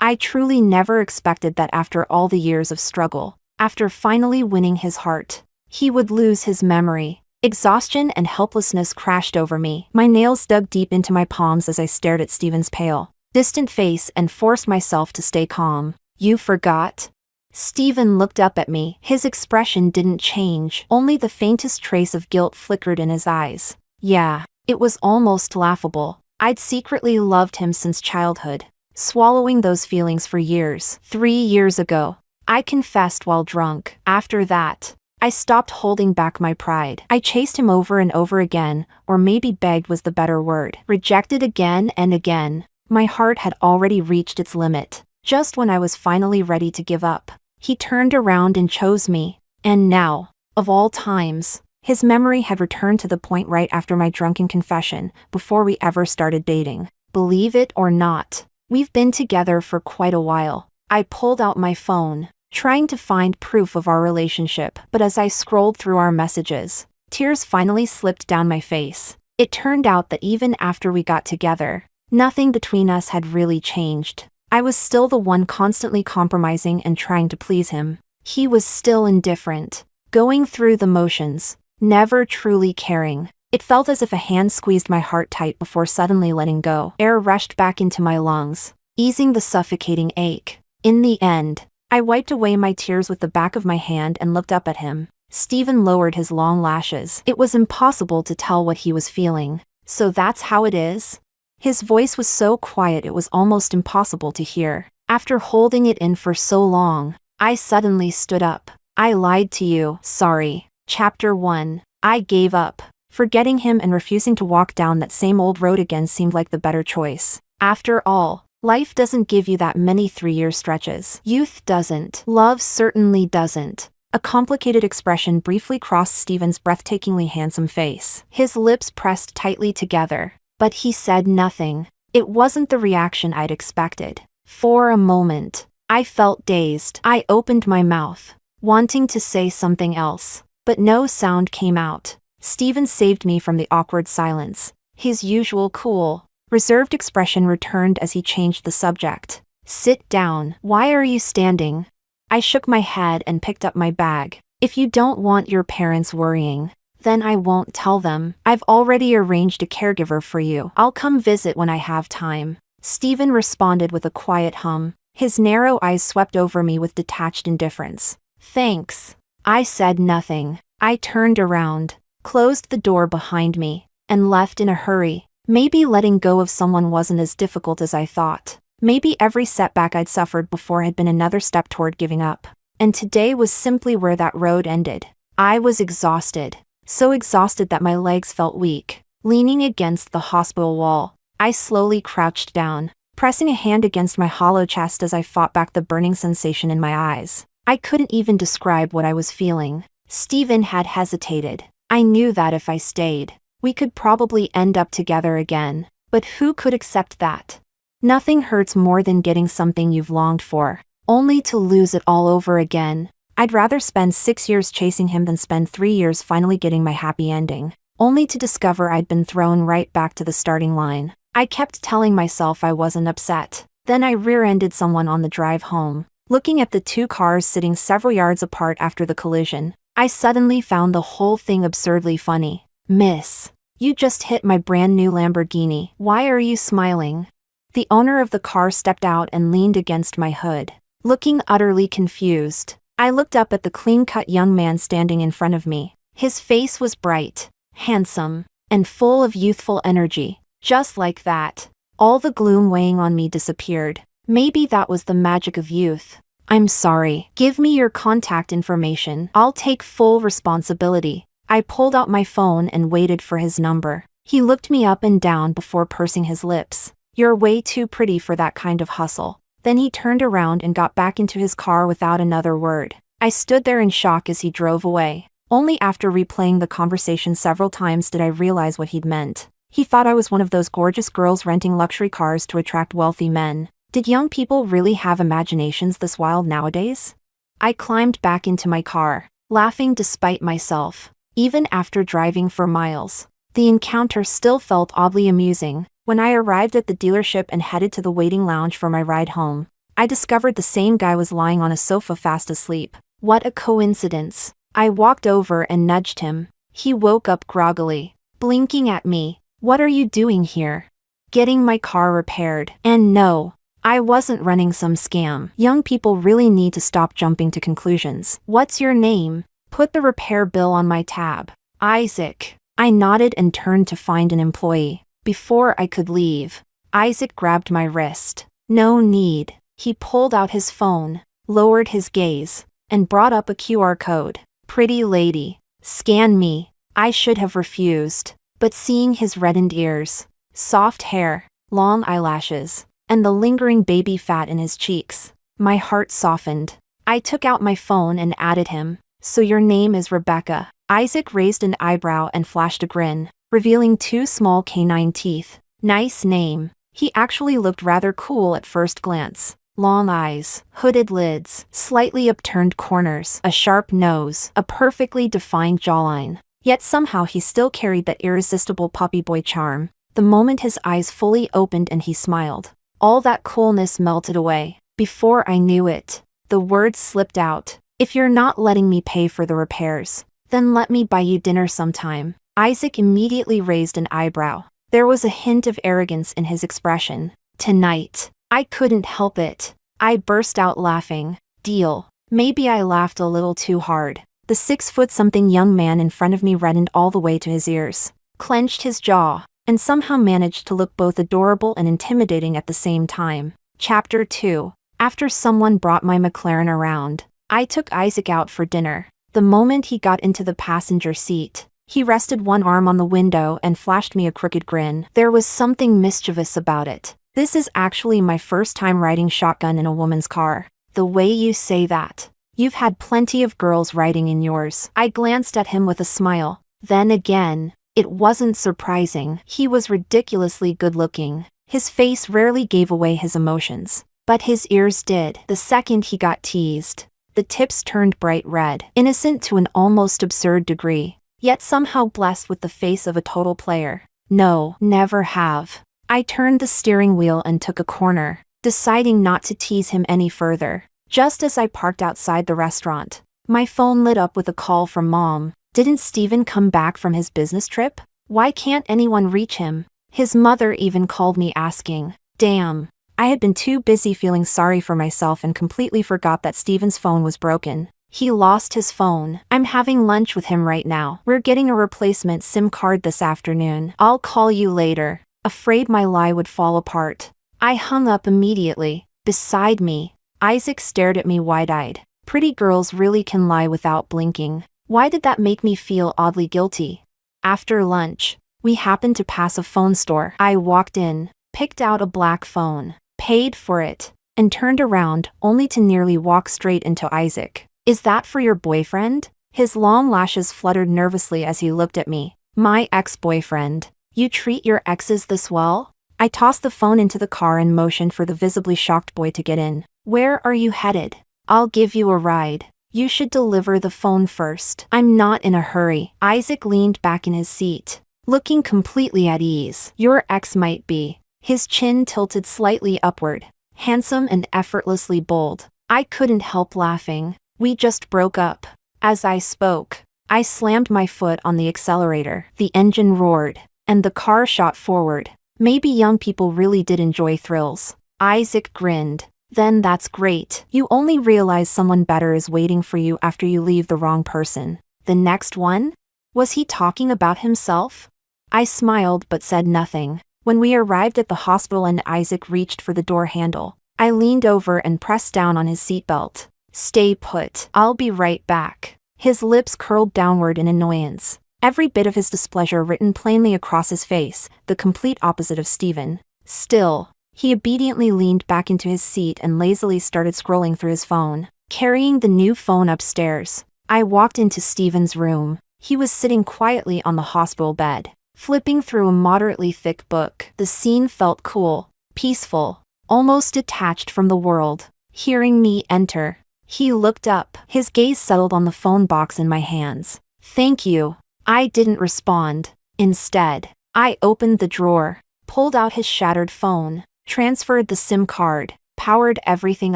I truly never expected that after all the years of struggle, after finally winning his heart, he would lose his memory. Exhaustion and helplessness crashed over me. My nails dug deep into my palms as I stared at Steven's pale, distant face and forced myself to stay calm. You forgot? Steven looked up at me. His expression didn't change. Only the faintest trace of guilt flickered in his eyes. Yeah, it was almost laughable. I'd secretly loved him since childhood, swallowing those feelings for years. 3 years ago, I confessed while drunk. After that, I stopped holding back my pride. I chased him over and over again, or maybe begged was the better word. Rejected again and again. My heart had already reached its limit. Just when I was finally ready to give up, he turned around and chose me. And now, of all times, his memory had returned to the point right after my drunken confession, before we ever started dating. Believe it or not, we've been together for quite a while. I pulled out my phone, trying to find proof of our relationship, but as I scrolled through our messages, tears finally slipped down my face. It turned out that even after we got together, nothing between us had really changed. I was still the one constantly compromising and trying to please him. He was still indifferent, going through the motions, never truly caring. It felt as if a hand squeezed my heart tight before suddenly letting go. Air rushed back into my lungs, easing the suffocating ache. In the end, I wiped away my tears with the back of my hand and looked up at him. Steven lowered his long lashes. It was impossible to tell what he was feeling. So that's how it is? His voice was so quiet it was almost impossible to hear. After holding it in for so long, I suddenly stood up. I lied to you. Sorry. Chapter 1. I gave up. Forgetting him and refusing to walk down that same old road again seemed like the better choice. After all, life doesn't give you that many 3-year stretches. Youth doesn't. Love certainly doesn't. A complicated expression briefly crossed Steven's breathtakingly handsome face. His lips pressed tightly together, but he said nothing. It wasn't the reaction I'd expected. For a moment, I felt dazed. I opened my mouth, wanting to say something else, but no sound came out. Steven saved me from the awkward silence. His usual cool, reserved expression returned as he changed the subject. Sit down. Why are you standing? I shook my head and picked up my bag. If you don't want your parents worrying, then I won't tell them. I've already arranged a caregiver for you. I'll come visit when I have time. Steven responded with a quiet hum. His narrow eyes swept over me with detached indifference. Thanks. I said nothing. I turned around, closed the door behind me, and left in a hurry. Maybe letting go of someone wasn't as difficult as I thought. Maybe every setback I'd suffered before had been another step toward giving up. And today was simply where that road ended. I was exhausted. So exhausted that my legs felt weak. Leaning against the hospital wall, I slowly crouched down, pressing a hand against my hollow chest as I fought back the burning sensation in my eyes. I couldn't even describe what I was feeling. Steven had hesitated. I knew that if I stayed, we could probably end up together again. But who could accept that? Nothing hurts more than getting something you've longed for, only to lose it all over again. I'd rather spend 6 years chasing him than spend 3 years finally getting my happy ending, only to discover I'd been thrown right back to the starting line. I kept telling myself I wasn't upset. Then I rear-ended someone on the drive home. Looking at the 2 cars sitting several yards apart after the collision, I suddenly found the whole thing absurdly funny. Miss, you just hit my brand new Lamborghini. Why are you smiling? The owner of the car stepped out and leaned against my hood. Looking utterly confused, I looked up at the clean-cut young man standing in front of me. His face was bright, handsome, and full of youthful energy. Just like that, all the gloom weighing on me disappeared. Maybe that was the magic of youth. I'm sorry. Give me your contact information. I'll take full responsibility. I pulled out my phone and waited for his number. He looked me up and down before pursing his lips. You're way too pretty for that kind of hustle. Then he turned around and got back into his car without another word. I stood there in shock as he drove away. Only after replaying the conversation several times did I realize what he'd meant. He thought I was one of those gorgeous girls renting luxury cars to attract wealthy men. Did young people really have imaginations this wild nowadays? I climbed back into my car, laughing despite myself. Even after driving for miles, the encounter still felt oddly amusing. When I arrived at the dealership and headed to the waiting lounge for my ride home, I discovered the same guy was lying on a sofa fast asleep. What a coincidence. I walked over and nudged him. He woke up groggily, blinking at me. What are you doing here? Getting my car repaired. And no, I wasn't running some scam. Young people really need to stop jumping to conclusions. What's your name? Put the repair bill on my tab. Isaac. I nodded and turned to find an employee. Before I could leave, Isaac grabbed my wrist. No need. He pulled out his phone, lowered his gaze, and brought up a QR code. Pretty lady, scan me. I should have refused, but seeing his reddened ears, soft hair, long eyelashes, and the lingering baby fat in his cheeks, my heart softened. I took out my phone and added him. So your name is Rebecca. Isaac raised an eyebrow and flashed a grin, revealing 2 small canine teeth. Nice name. He actually looked rather cool at first glance. Long eyes, hooded lids, slightly upturned corners, a sharp nose, a perfectly defined jawline. Yet somehow he still carried that irresistible puppy boy charm. The moment his eyes fully opened and he smiled, all that coolness melted away. Before I knew it, the words slipped out. If you're not letting me pay for the repairs, then let me buy you dinner sometime. Isaac immediately raised an eyebrow. There was a hint of arrogance in his expression. Tonight. I couldn't help it. I burst out laughing. Deal. Maybe I laughed a little too hard. The 6-foot-something young man in front of me reddened all the way to his ears, clenched his jaw, and somehow managed to look both adorable and intimidating at the same time. Chapter 2. After someone brought my McLaren around, I took Isaac out for dinner. The moment he got into the passenger seat, he rested one arm on the window and flashed me a crooked grin. There was something mischievous about it. This is actually my first time riding shotgun in a woman's car. The way you say that. You've had plenty of girls riding in yours. I glanced at him with a smile. Then again, it wasn't surprising. He was ridiculously good-looking. His face rarely gave away his emotions, but his ears did. The second he got teased, the tips turned bright red, innocent to an almost absurd degree, yet somehow blessed with the face of a total player. No, never have. I turned the steering wheel and took a corner, deciding not to tease him any further. Just as I parked outside the restaurant, my phone lit up with a call from Mom. Didn't Steven come back from his business trip? Why can't anyone reach him? His mother even called me asking. Damn. I had been too busy feeling sorry for myself and completely forgot that Steven's phone was broken. He lost his phone. I'm having lunch with him right now. We're getting a replacement SIM card this afternoon. I'll call you later. Afraid my lie would fall apart, I hung up immediately. Beside me, Isaac stared at me wide-eyed. Pretty girls really can lie without blinking. Why did that make me feel oddly guilty? After lunch, we happened to pass a phone store. I walked in, picked out a black phone, paid for it, and turned around only to nearly walk straight into Isaac. Is that for your boyfriend? His long lashes fluttered nervously as he looked at me. My ex-boyfriend. You treat your exes this well? I tossed the phone into the car and motioned for the visibly shocked boy to get in. Where are you headed? I'll give you a ride. You should deliver the phone first. I'm not in a hurry. Isaac leaned back in his seat, looking completely at ease. Your ex might be. His chin tilted slightly upward, handsome and effortlessly bold. I couldn't help laughing. We just broke up. As I spoke, I slammed my foot on the accelerator. The engine roared, and the car shot forward. Maybe young people really did enjoy thrills. Isaac grinned. Then that's great. You only realize someone better is waiting for you after you leave the wrong person. The next one? Was he talking about himself? I smiled but said nothing. When we arrived at the hospital and Isaac reached for the door handle, I leaned over and pressed down on his seatbelt. Stay put. I'll be right back. His lips curled downward in annoyance, every bit of his displeasure written plainly across his face, the complete opposite of Steven. Still, he obediently leaned back into his seat and lazily started scrolling through his phone. Carrying the new phone upstairs, I walked into Steven's room. He was sitting quietly on the hospital bed, flipping through a moderately thick book. The scene felt cool, peaceful, almost detached from the world. Hearing me enter, he looked up. His gaze settled on the phone box in my hands. Thank you. I didn't respond. Instead, I opened the drawer, pulled out his shattered phone, transferred the SIM card, powered everything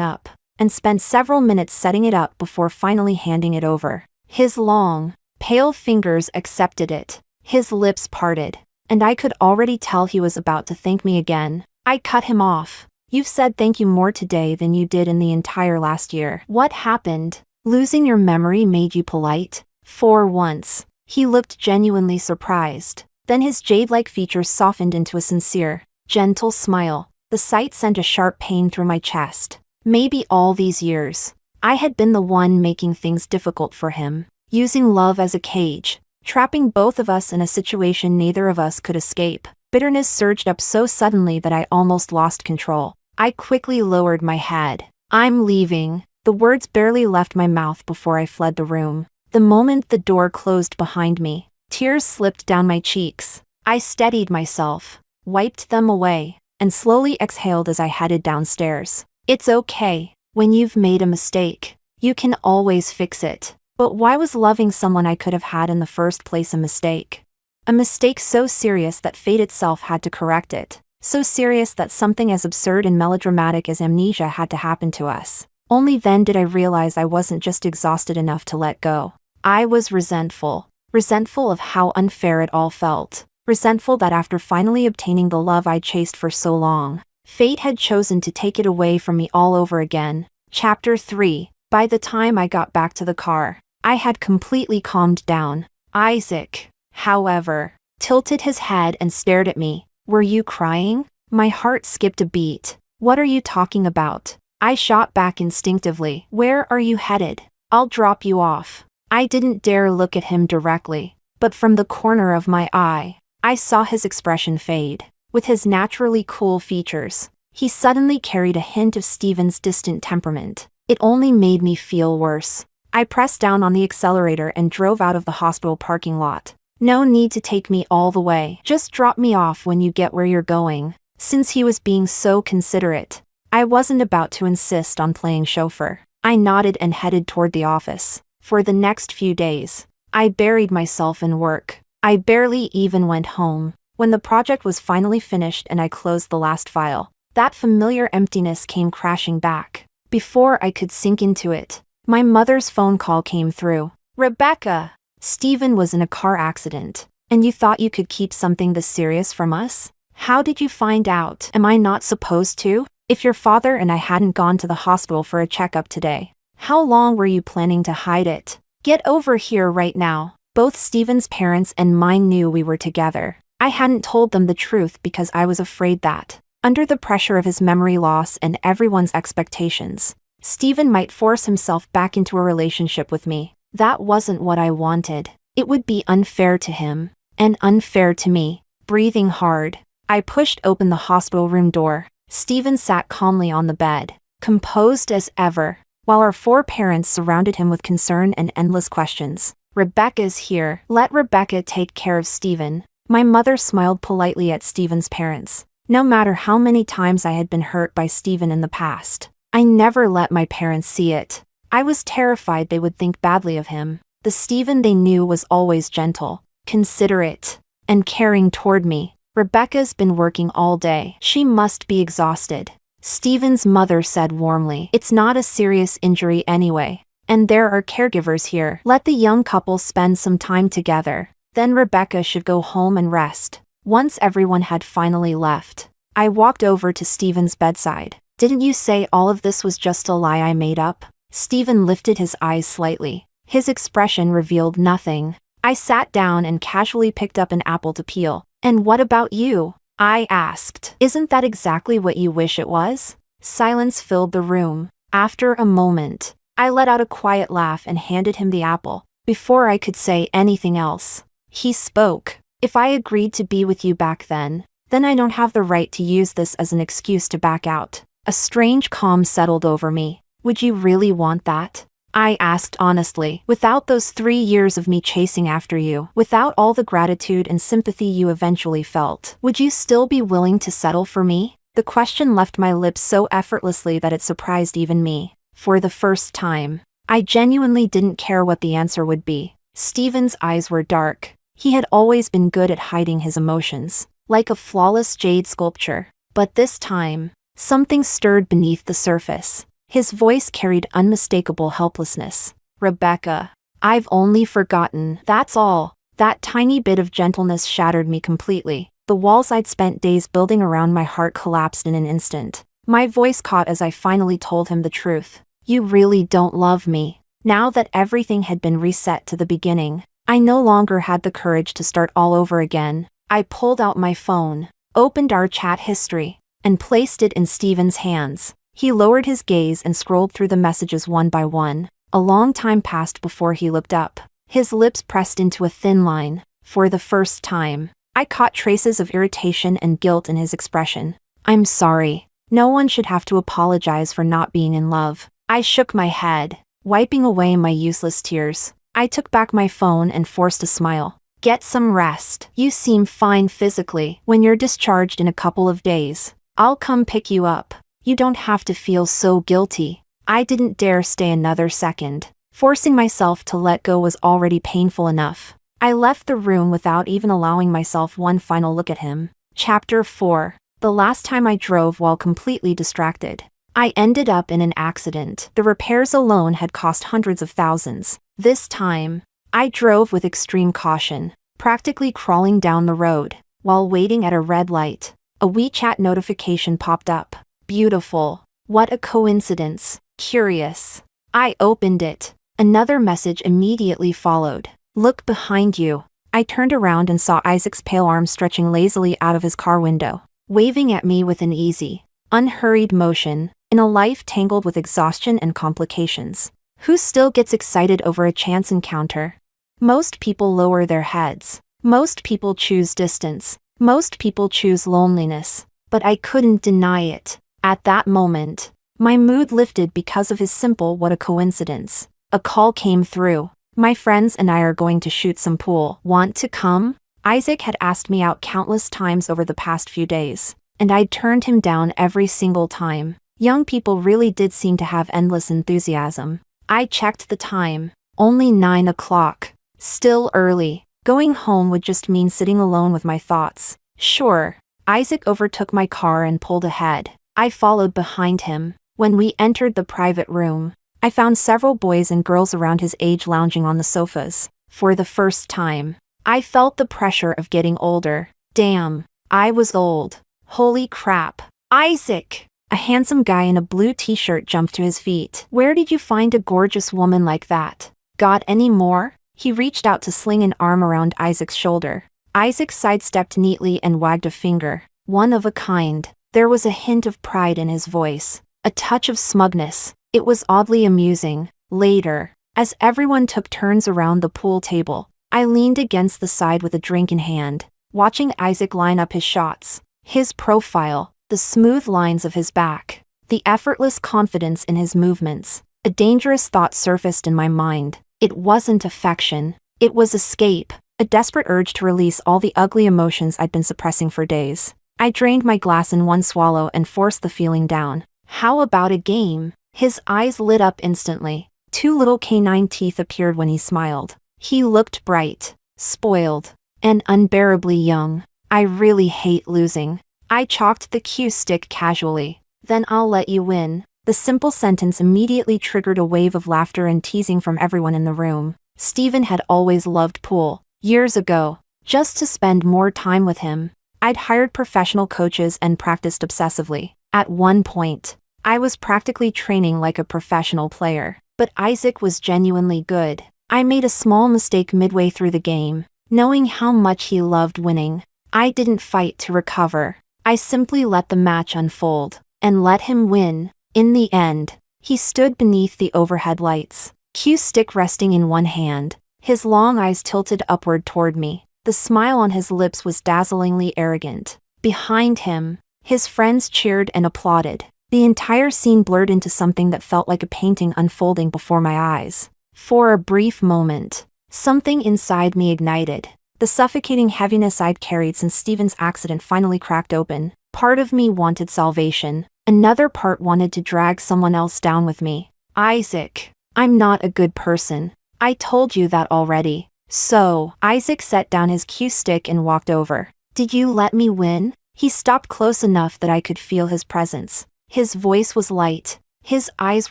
up, and spent several minutes setting it up before finally handing it over. His long, pale fingers accepted it. His lips parted, and I could already tell he was about to thank me again. I cut him off. You've said thank you more today than you did in the entire last year. What happened? Losing your memory made you polite? For once, he looked genuinely surprised. Then his jade-like features softened into a sincere, gentle smile. The sight sent a sharp pain through my chest. Maybe all these years, I had been the one making things difficult for him, using love as a cage, trapping both of us in a situation neither of us could escape. Bitterness surged up so suddenly that I almost lost control. I quickly lowered my head. I'm leaving. The words barely left my mouth before I fled the room. The moment the door closed behind me, tears slipped down my cheeks. I steadied myself, wiped them away, and slowly exhaled as I headed downstairs. It's okay. When you've made a mistake, you can always fix it. But why was loving someone I could have had in the first place a mistake? A mistake so serious that fate itself had to correct it. So serious that something as absurd and melodramatic as amnesia had to happen to us. Only then did I realize I wasn't just exhausted enough to let go. I was resentful. Resentful of how unfair it all felt. Resentful that after finally obtaining the love I'd chased for so long, fate had chosen to take it away from me all over again. Chapter 3. By the time I got back to the car, I had completely calmed down. Isaac, however, tilted his head and stared at me. Were you crying? My heart skipped a beat. What are you talking about? I shot back instinctively. Where are you headed? I'll drop you off. I didn't dare look at him directly, but from the corner of my eye, I saw his expression fade. With his naturally cool features, he suddenly carried a hint of Steven's distant temperament. It only made me feel worse. I pressed down on the accelerator and drove out of the hospital parking lot. No need to take me all the way. Just drop me off when you get where you're going. Since he was being so considerate, I wasn't about to insist on playing chauffeur. I nodded and headed toward the office. For the next few days, I buried myself in work. I barely even went home. When the project was finally finished and I closed the last file, that familiar emptiness came crashing back. Before I could sink into it, my mother's phone call came through. Rebecca, Steven was in a car accident, and you thought you could keep something this serious from us? How did you find out? Am I not supposed to? If your father and I hadn't gone to the hospital for a checkup today, how long were you planning to hide it? Get over here right now. Both Steven's parents and mine knew we were together. I hadn't told them the truth because I was afraid that, under the pressure of his memory loss and everyone's expectations, Steven might force himself back into a relationship with me. That wasn't what I wanted. It would be unfair to him, and unfair to me. Breathing hard, I pushed open the hospital room door. Steven sat calmly on the bed, composed as ever, while our four parents surrounded him with concern and endless questions. Rebecca's here. Let Rebecca take care of Steven. My mother smiled politely at Steven's parents. No matter how many times I had been hurt by Steven in the past, I never let my parents see it. I was terrified they would think badly of him. The Steven they knew was always gentle, considerate, and caring toward me. Rebecca's been working all day. She must be exhausted. Steven's mother said warmly. It's not a serious injury anyway, and there are caregivers here. Let the young couple spend some time together. Then Rebecca should go home and rest. Once everyone had finally left, I walked over to Steven's bedside. Didn't you say all of this was just a lie I made up? Steven lifted his eyes slightly. His expression revealed nothing. I sat down and casually picked up an apple to peel. And what about you? I asked. Isn't that exactly what you wish it was? Silence filled the room. After a moment, I let out a quiet laugh and handed him the apple. Before I could say anything else, he spoke. If I agreed to be with you back then I don't have the right to use this as an excuse to back out. A strange calm settled over me. Would you really want that? I asked honestly. Without those 3 years of me chasing after you, without all the gratitude and sympathy you eventually felt, would you still be willing to settle for me? The question left my lips so effortlessly that it surprised even me. For the first time, I genuinely didn't care what the answer would be. Steven's eyes were dark. He had always been good at hiding his emotions, like a flawless jade sculpture. But this time, Something stirred beneath the surface. His voice carried unmistakable helplessness. Rebecca, I've only forgotten, that's all. That tiny bit of gentleness shattered me completely. The walls I'd spent days building around my heart collapsed in an instant. My voice caught as I finally told him the truth. You really don't love me. Now that everything had been reset to the beginning, I no longer had the courage to start all over again. I pulled out my phone, opened our chat history, and placed it in Steven's hands. He lowered his gaze and scrolled through the messages one by one. A long time passed before he looked up. His lips pressed into a thin line. For the first time, I caught traces of irritation and guilt in his expression. I'm sorry. No one should have to apologize for not being in love. I shook my head, wiping away my useless tears. I took back my phone and forced a smile. Get some rest. You seem fine physically. When you're discharged in a couple of days, I'll come pick you up. You don't have to feel so guilty. I didn't dare stay another second. Forcing myself to let go was already painful enough. I left the room without even allowing myself one final look at him. Chapter 4. The last time I drove while completely distracted. I ended up in an accident. The repairs alone had cost hundreds of thousands. This time, I drove with extreme caution, practically crawling down the road. While waiting at a red light, a WeChat notification popped up. Beautiful. What a coincidence. Curious. I opened it. Another message immediately followed. Look behind you. I turned around and saw Isaac's pale arms stretching lazily out of his car window, waving at me with an easy, unhurried motion. In a life tangled with exhaustion and complications, who still gets excited over a chance encounter? Most people lower their heads. Most people choose distance. Most people choose loneliness. But I couldn't deny it. At that moment, my mood lifted because of his simple what a coincidence. A call came through. My friends and I are going to shoot some pool. Want to come? Isaac had asked me out countless times over the past few days, and I'd turned him down every single time. Young people really did seem to have endless enthusiasm. I checked the time. Only 9 o'clock. Still early. Going home would just mean sitting alone with my thoughts. Sure. Isaac overtook my car and pulled ahead. I followed behind him. When we entered the private room, I found several boys and girls around his age lounging on the sofas. For the first time, I felt the pressure of getting older. Damn, I was old. Holy crap. Isaac! A handsome guy in a blue t-shirt jumped to his feet. Where did you find a gorgeous woman like that? Got any more? He reached out to sling an arm around Isaac's shoulder. Isaac sidestepped neatly and wagged a finger. One of a kind. There was a hint of pride in his voice. A touch of smugness. It was oddly amusing. Later, as everyone took turns around the pool table, I leaned against the side with a drink in hand, watching Isaac line up his shots. His profile, the smooth lines of his back, the effortless confidence in his movements. A dangerous thought surfaced in my mind. It wasn't affection. It was escape, a desperate urge to release all the ugly emotions I'd been suppressing for days. I drained my glass in one swallow and forced the feeling down. How about a game? His eyes lit up instantly. 2 little canine teeth appeared when he smiled. He looked bright, spoiled, and unbearably young. I really hate losing. I chalked the cue stick casually. Then I'll let you win. The simple sentence immediately triggered a wave of laughter and teasing from everyone in the room. Steven had always loved pool. Years ago, just to spend more time with him, I'd hired professional coaches and practiced obsessively. At one point, I was practically training like a professional player. But Isaac was genuinely good. I made a small mistake midway through the game. Knowing how much he loved winning, I didn't fight to recover. I simply let the match unfold, and let him win. In the end, he stood beneath the overhead lights, cue stick resting in one hand, his long eyes tilted upward toward me. The smile on his lips was dazzlingly arrogant. Behind him, his friends cheered and applauded. The entire scene blurred into something that felt like a painting unfolding before my eyes. For a brief moment, something inside me ignited. The suffocating heaviness I'd carried since Steven's accident finally cracked open. Part of me wanted salvation. Another part wanted to drag someone else down with me. Isaac, I'm not a good person. I told you that already. So, Isaac set down his cue stick and walked over. Did you let me win? He stopped close enough that I could feel his presence. His voice was light. His eyes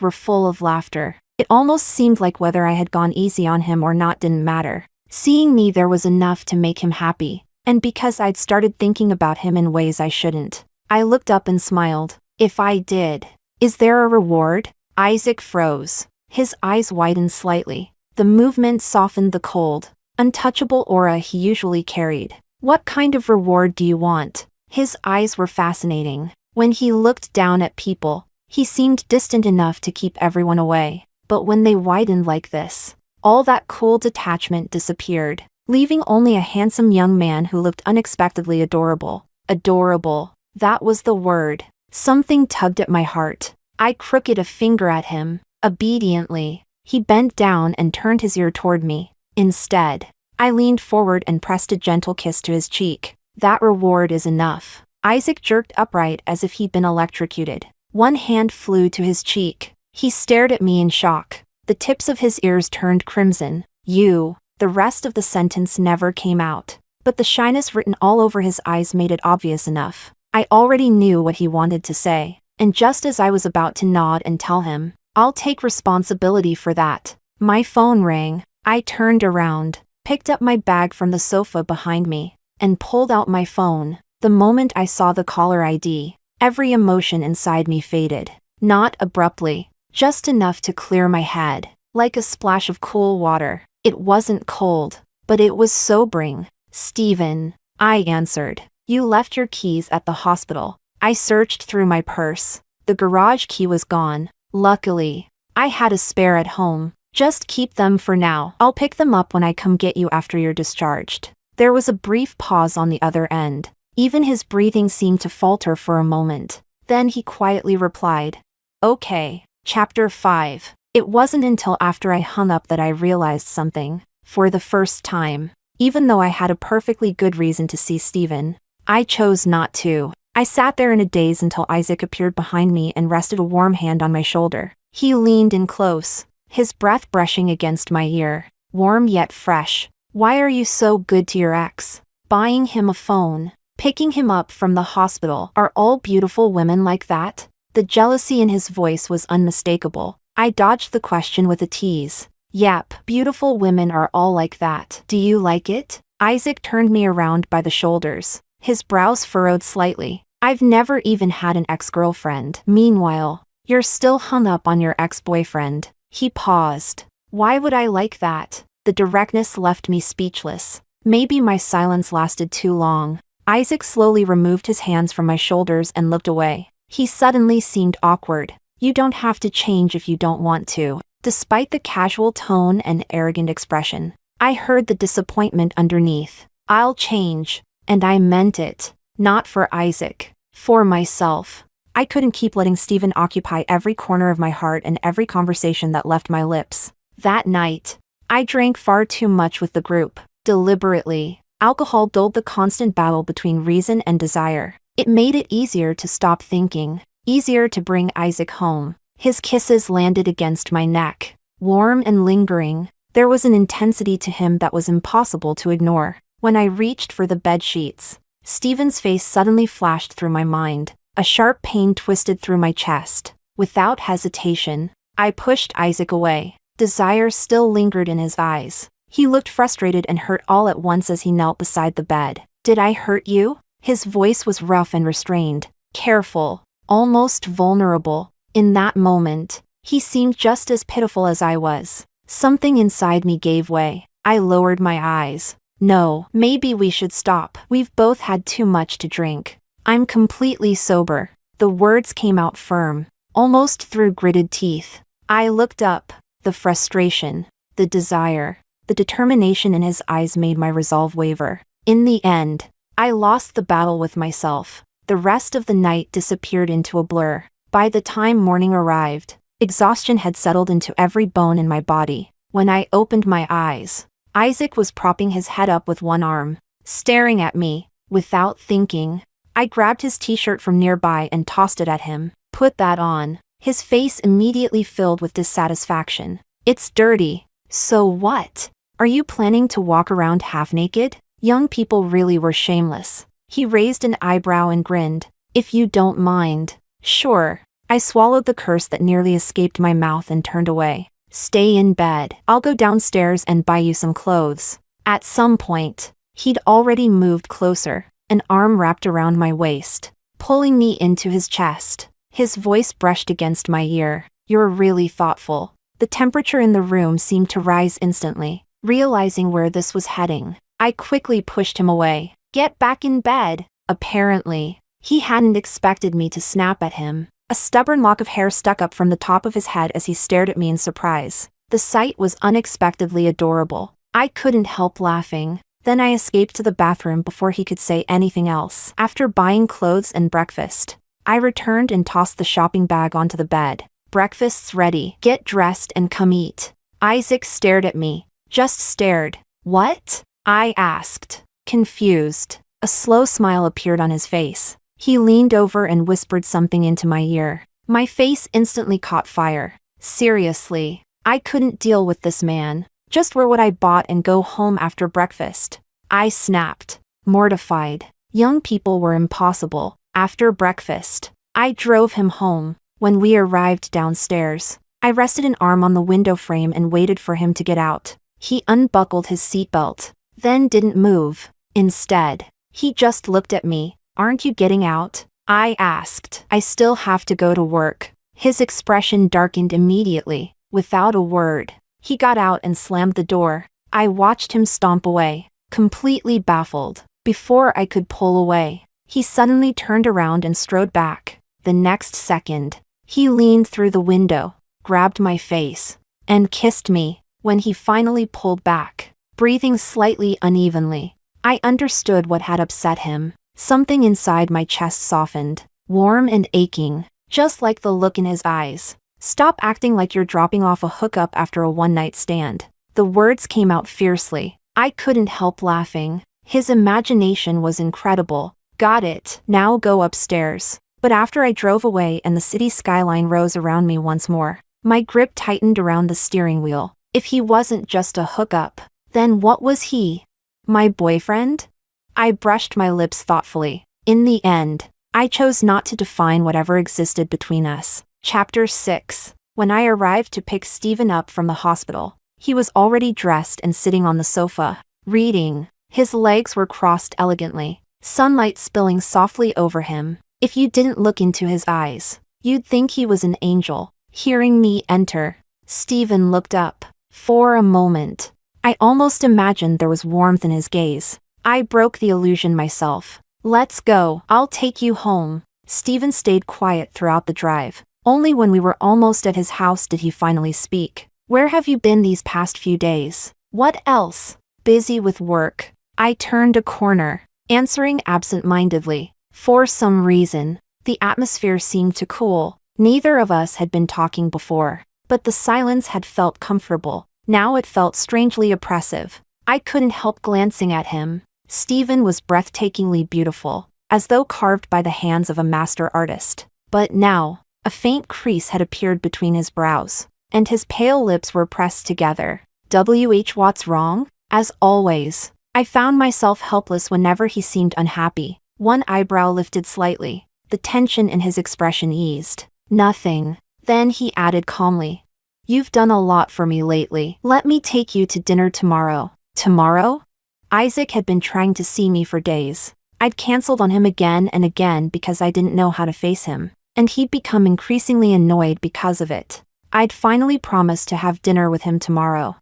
were full of laughter. It almost seemed like whether I had gone easy on him or not didn't matter. Seeing me there was enough to make him happy. And because I'd started thinking about him in ways I shouldn't, I looked up and smiled. If I did, is there a reward? Isaac froze. His eyes widened slightly. The movement softened the cold, untouchable aura he usually carried. What kind of reward do you want? His eyes were fascinating. When he looked down at people, he seemed distant enough to keep everyone away. But when they widened like this, all that cool detachment disappeared, leaving only a handsome young man who looked unexpectedly adorable. Adorable. That was the word. Something tugged at my heart. I crooked a finger at him. Obediently, he bent down and turned his ear toward me. Instead, I leaned forward and pressed a gentle kiss to his cheek. That reward is enough. Isaac jerked upright as if he'd been electrocuted. One hand flew to his cheek. He stared at me in shock. The tips of his ears turned crimson. You. The rest of the sentence never came out. But the shyness written all over his eyes made it obvious enough. I already knew what he wanted to say. And just as I was about to nod and tell him, I'll take responsibility for that, my phone rang. I turned around, picked up my bag from the sofa behind me, and pulled out my phone. The moment I saw the caller ID, every emotion inside me faded. Not abruptly, just enough to clear my head, like a splash of cool water. It wasn't cold, but it was sobering. Stephen, I answered. You left your keys at the hospital. I searched through my purse. The garage key was gone. Luckily, I had a spare at home. Just keep them for now. I'll pick them up when I come get you after you're discharged. There was a brief pause on the other end. Even his breathing seemed to falter for a moment. Then he quietly replied, Okay. Chapter 5. It wasn't until after I hung up that I realized something. For the first time, even though I had a perfectly good reason to see Stephen, I chose not to. I sat there in a daze until Isaac appeared behind me and rested a warm hand on my shoulder. He leaned in close, his breath brushing against my ear, warm yet fresh. Why are you so good to your ex? Buying him a phone, picking him up from the hospital. Are all beautiful women like that? The jealousy in his voice was unmistakable. I dodged the question with a tease. Yep, beautiful women are all like that. Do you like it? Isaac turned me around by the shoulders. His brows furrowed slightly. I've never even had an ex-girlfriend. Meanwhile, you're still hung up on your ex-boyfriend. He paused. Why would I like that? The directness left me speechless. Maybe my silence lasted too long. Isaac slowly removed his hands from my shoulders and looked away. He suddenly seemed awkward. You don't have to change if you don't want to. Despite the casual tone and arrogant expression, I heard the disappointment underneath. I'll change. And I meant it. Not for Isaac. For myself. I couldn't keep letting Stephen occupy every corner of my heart and every conversation that left my lips. That night, I drank far too much with the group. Deliberately. Alcohol dulled the constant battle between reason and desire. It made it easier to stop thinking. Easier to bring Isaac home. His kisses landed against my neck. Warm and lingering. There was an intensity to him that was impossible to ignore. When I reached for the bed sheets, Stephen's face suddenly flashed through my mind. A sharp pain twisted through my chest. Without hesitation, I pushed Isaac away. Desire still lingered in his eyes. He looked frustrated and hurt all at once as he knelt beside the bed. Did I hurt you? His voice was rough and restrained. Careful. Almost vulnerable. In that moment, he seemed just as pitiful as I was. Something inside me gave way. I lowered my eyes. No, maybe we should stop. We've both had too much to drink. I'm completely sober. The words came out firm, almost through gritted teeth. I looked up. The frustration, the desire, the determination in his eyes made my resolve waver. In the end, I lost the battle with myself. The rest of the night disappeared into a blur. By the time morning arrived, exhaustion had settled into every bone in my body. When I opened my eyes, Isaac was propping his head up with one arm, staring at me. Without thinking, I grabbed his t-shirt from nearby and tossed it at him. Put that on. His face immediately filled with dissatisfaction. It's dirty. So what? Are you planning to walk around half naked? Young people really were shameless. He raised an eyebrow and grinned. If you don't mind. Sure. I swallowed the curse that nearly escaped my mouth and turned away. Stay in bed. I'll go downstairs and buy you some clothes. At some point, he'd already moved closer, an arm wrapped around my waist, pulling me into his chest. His voice brushed against my ear. You're really thoughtful. The temperature in the room seemed to rise instantly. Realizing where this was heading, I quickly pushed him away. Get back in bed. Apparently, he hadn't expected me to snap at him. A stubborn lock of hair stuck up from the top of his head as he stared at me in surprise. The sight was unexpectedly adorable. I couldn't help laughing. Then I escaped to the bathroom before he could say anything else. After buying clothes and breakfast, I returned and tossed the shopping bag onto the bed. Breakfast's ready. Get dressed and come eat. Isaac stared at me. Just stared. What? I asked, confused. A slow smile appeared on his face. He leaned over and whispered something into my ear. My face instantly caught fire. Seriously, I couldn't deal with this man. Just wear what I bought and go home after breakfast. I snapped, mortified. Young people were impossible. After breakfast, I drove him home. When we arrived downstairs, I rested an arm on the window frame and waited for him to get out. He unbuckled his seatbelt, then didn't move. Instead, he just looked at me. Aren't you getting out? I asked. I still have to go to work. His expression darkened immediately. Without a word, he got out and slammed the door. I watched him stomp away, completely baffled. Before I could pull away, he suddenly turned around and strode back. The next second, he leaned through the window, grabbed my face, and kissed me. When he finally pulled back, breathing slightly unevenly, I understood what had upset him. Something inside my chest softened, warm and aching, just like the look in his eyes. Stop acting like you're dropping off a hookup after a one-night stand. The words came out fiercely. I couldn't help laughing. His imagination was incredible. Got it. Now go upstairs. But after I drove away and the city skyline rose around me once more, my grip tightened around the steering wheel. If he wasn't just a hookup, then what was he? My boyfriend? I brushed my lips thoughtfully. In the end, I chose not to define whatever existed between us. Chapter 6. When I arrived to pick Stephen up from the hospital, he was already dressed and sitting on the sofa, reading. His legs were crossed elegantly, sunlight spilling softly over him. If you didn't look into his eyes, you'd think he was an angel. Hearing me enter, Stephen looked up. For a moment, I almost imagined there was warmth in his gaze. I broke the illusion myself. Let's go. I'll take you home. Stephen stayed quiet throughout the drive. Only when we were almost at his house did he finally speak. Where have you been these past few days? What else? Busy with work. I turned a corner, answering absent-mindedly. For some reason, the atmosphere seemed to cool. Neither of us had been talking before, but the silence had felt comfortable. Now it felt strangely oppressive. I couldn't help glancing at him. Stephen was breathtakingly beautiful, as though carved by the hands of a master artist. But now, a faint crease had appeared between his brows, and his pale lips were pressed together. What's wrong? As always, I found myself helpless whenever he seemed unhappy. One eyebrow lifted slightly. The tension in his expression eased. Nothing. Then he added calmly, You've done a lot for me lately. Let me take you to dinner tomorrow. Tomorrow? Isaac had been trying to see me for days. I'd canceled on him again and again because I didn't know how to face him, and he'd become increasingly annoyed because of it. I'd finally promised to have dinner with him tomorrow.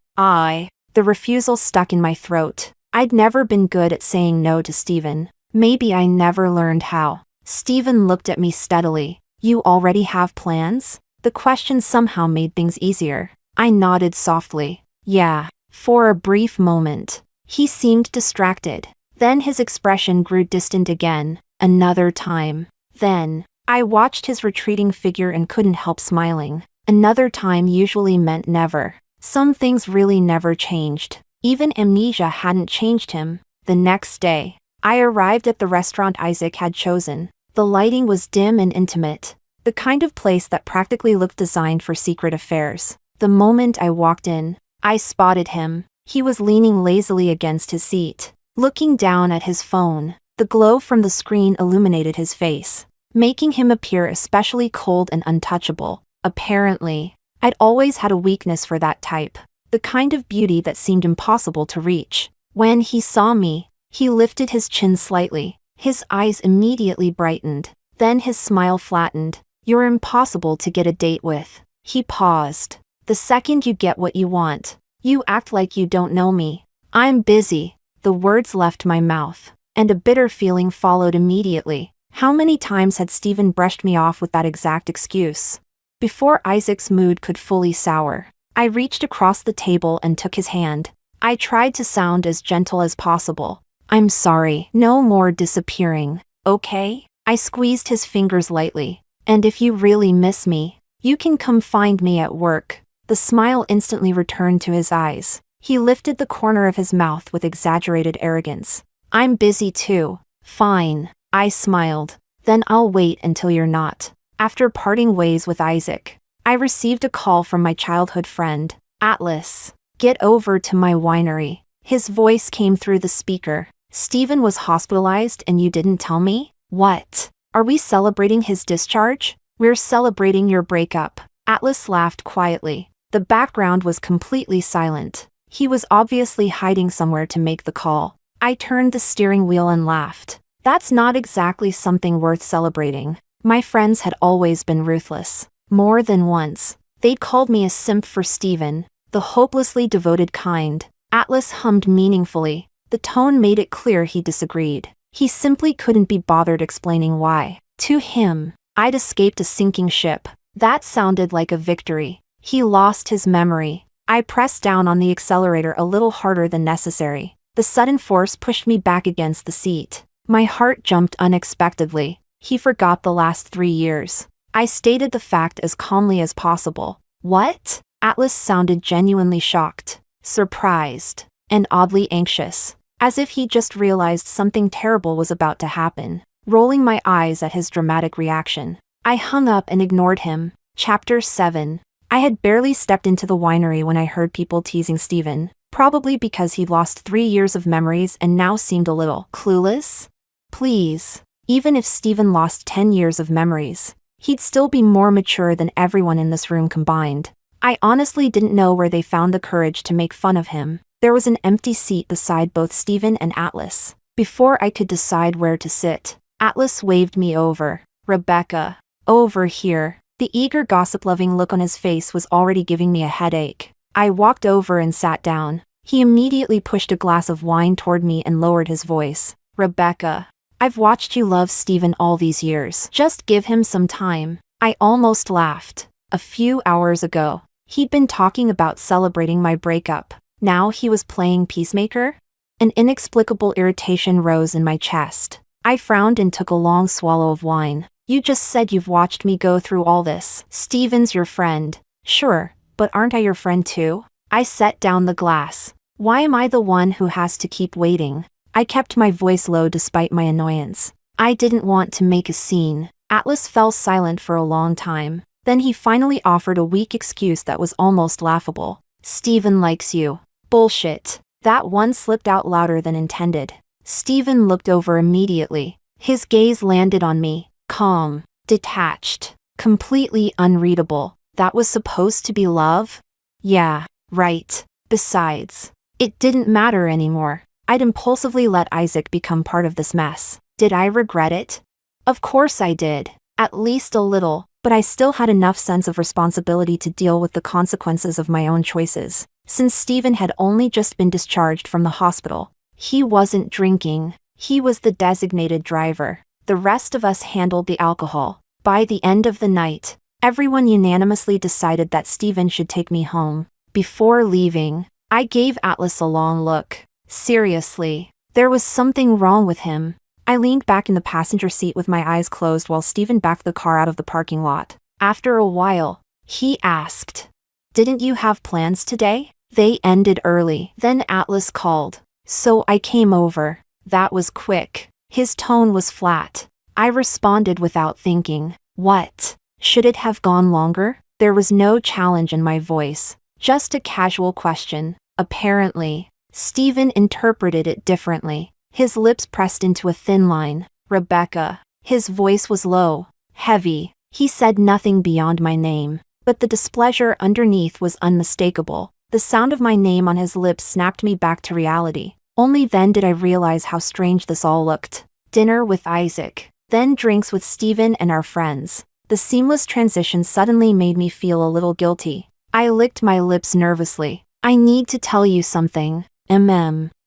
The refusal stuck in my throat. I'd never been good at saying no to Stephen. Maybe I never learned how. Stephen looked at me steadily. You already have plans? The question somehow made things easier. I nodded softly. Yeah. For a brief moment, he seemed distracted. Then his expression grew distant again. Another time. Then, I watched his retreating figure and couldn't help smiling. Another time usually meant never. Some things really never changed. Even amnesia hadn't changed him. The next day, I arrived at the restaurant Isaac had chosen. The lighting was dim and intimate, the kind of place that practically looked designed for secret affairs. The moment I walked in, I spotted him. He was leaning lazily against his seat, looking down at his phone. The glow from the screen illuminated his face, making him appear especially cold and untouchable. Apparently, I'd always had a weakness for that type, the kind of beauty that seemed impossible to reach. When he saw me, he lifted his chin slightly. His eyes immediately brightened. Then his smile flattened. "You're impossible to get a date with." He paused. "The second you get what you want, you act like you don't know me." "I'm busy." The words left my mouth, and a bitter feeling followed immediately. How many times had Stephen brushed me off with that exact excuse? Before Isaac's mood could fully sour, I reached across the table and took his hand. I tried to sound as gentle as possible. "I'm sorry. No more disappearing, okay?" I squeezed his fingers lightly. "And if you really miss me, you can come find me at work." The smile instantly returned to his eyes. He lifted the corner of his mouth with exaggerated arrogance. "I'm busy too." "Fine," I smiled. "Then I'll wait until you're not." After parting ways with Isaac, I received a call from my childhood friend, Atlas. "Get over to my winery." His voice came through the speaker. "Stephen was hospitalized and you didn't tell me?" "What? Are we celebrating his discharge?" "We're celebrating your breakup." Atlas laughed quietly. The background was completely silent. He was obviously hiding somewhere to make the call. I turned the steering wheel and laughed. That's not exactly something worth celebrating. My friends had always been ruthless. More than once, they'd called me a simp for Stephen, the hopelessly devoted kind. Atlas hummed meaningfully. The tone made it clear he disagreed. He simply couldn't be bothered explaining why. To him, I'd escaped a sinking ship. That sounded like a victory. He lost his memory. I pressed down on the accelerator a little harder than necessary. The sudden force pushed me back against the seat. My heart jumped unexpectedly. He forgot the last 3 years. I stated the fact as calmly as possible. "What?" Atlas sounded genuinely shocked, surprised, and oddly anxious, as if he just realized something terrible was about to happen. Rolling my eyes at his dramatic reaction, I hung up and ignored him. Chapter 7. I had barely stepped into the winery when I heard people teasing Stephen, probably because he'd lost 3 years of memories and now seemed a little clueless. Please, even if Stephen lost 10 years of memories, he'd still be more mature than everyone in this room combined. I honestly didn't know where they found the courage to make fun of him. There was an empty seat beside both Stephen and Atlas. Before I could decide where to sit, Atlas waved me over. "Rebecca, over here." The eager gossip-loving look on his face was already giving me a headache. I walked over and sat down. He immediately pushed a glass of wine toward me and lowered his voice. "Rebecca, I've watched you love Stephen all these years. Just give him some time." I almost laughed. A few hours ago, he'd been talking about celebrating my breakup. Now he was playing peacemaker? An inexplicable irritation rose in my chest. I frowned and took a long swallow of wine. "You just said you've watched me go through all this. Stephen's your friend." "Sure, but aren't I your friend too?" I set down the glass. "Why am I the one who has to keep waiting?" I kept my voice low despite my annoyance. I didn't want to make a scene. Atlas fell silent for a long time. Then he finally offered a weak excuse that was almost laughable. "Stephen likes you." Bullshit. That one slipped out louder than intended. Stephen looked over immediately. His gaze landed on me. Calm, detached, completely unreadable. That was supposed to be love? Yeah, right. Besides, it didn't matter anymore. I'd impulsively let Isaac become part of this mess. Did I regret it? Of course I did. At least a little, but I still had enough sense of responsibility to deal with the consequences of my own choices. Since Stephen had only just been discharged from the hospital, he wasn't drinking. He was the designated driver. The rest of us handled the alcohol. By the end of the night, everyone unanimously decided that Stephen should take me home. Before leaving, I gave Atlas a long look. Seriously, there was something wrong with him. I leaned back in the passenger seat with my eyes closed while Stephen backed the car out of the parking lot. After a while, he asked, "Didn't you have plans today?" They ended early. Then Atlas called. So I came over. That was quick. His tone was flat. I responded without thinking. What? Should it have gone longer? There was no challenge in my voice, just a casual question. Apparently, Stephen interpreted it differently. His lips pressed into a thin line. Rebecca. His voice was low, heavy. He said nothing beyond my name, but the displeasure underneath was unmistakable. The sound of my name on his lips snapped me back to reality. Only then did I realize how strange this all looked. Dinner with Isaac, then drinks with Stephen and our friends. The seamless transition suddenly made me feel a little guilty. I licked my lips nervously. I need to tell you something.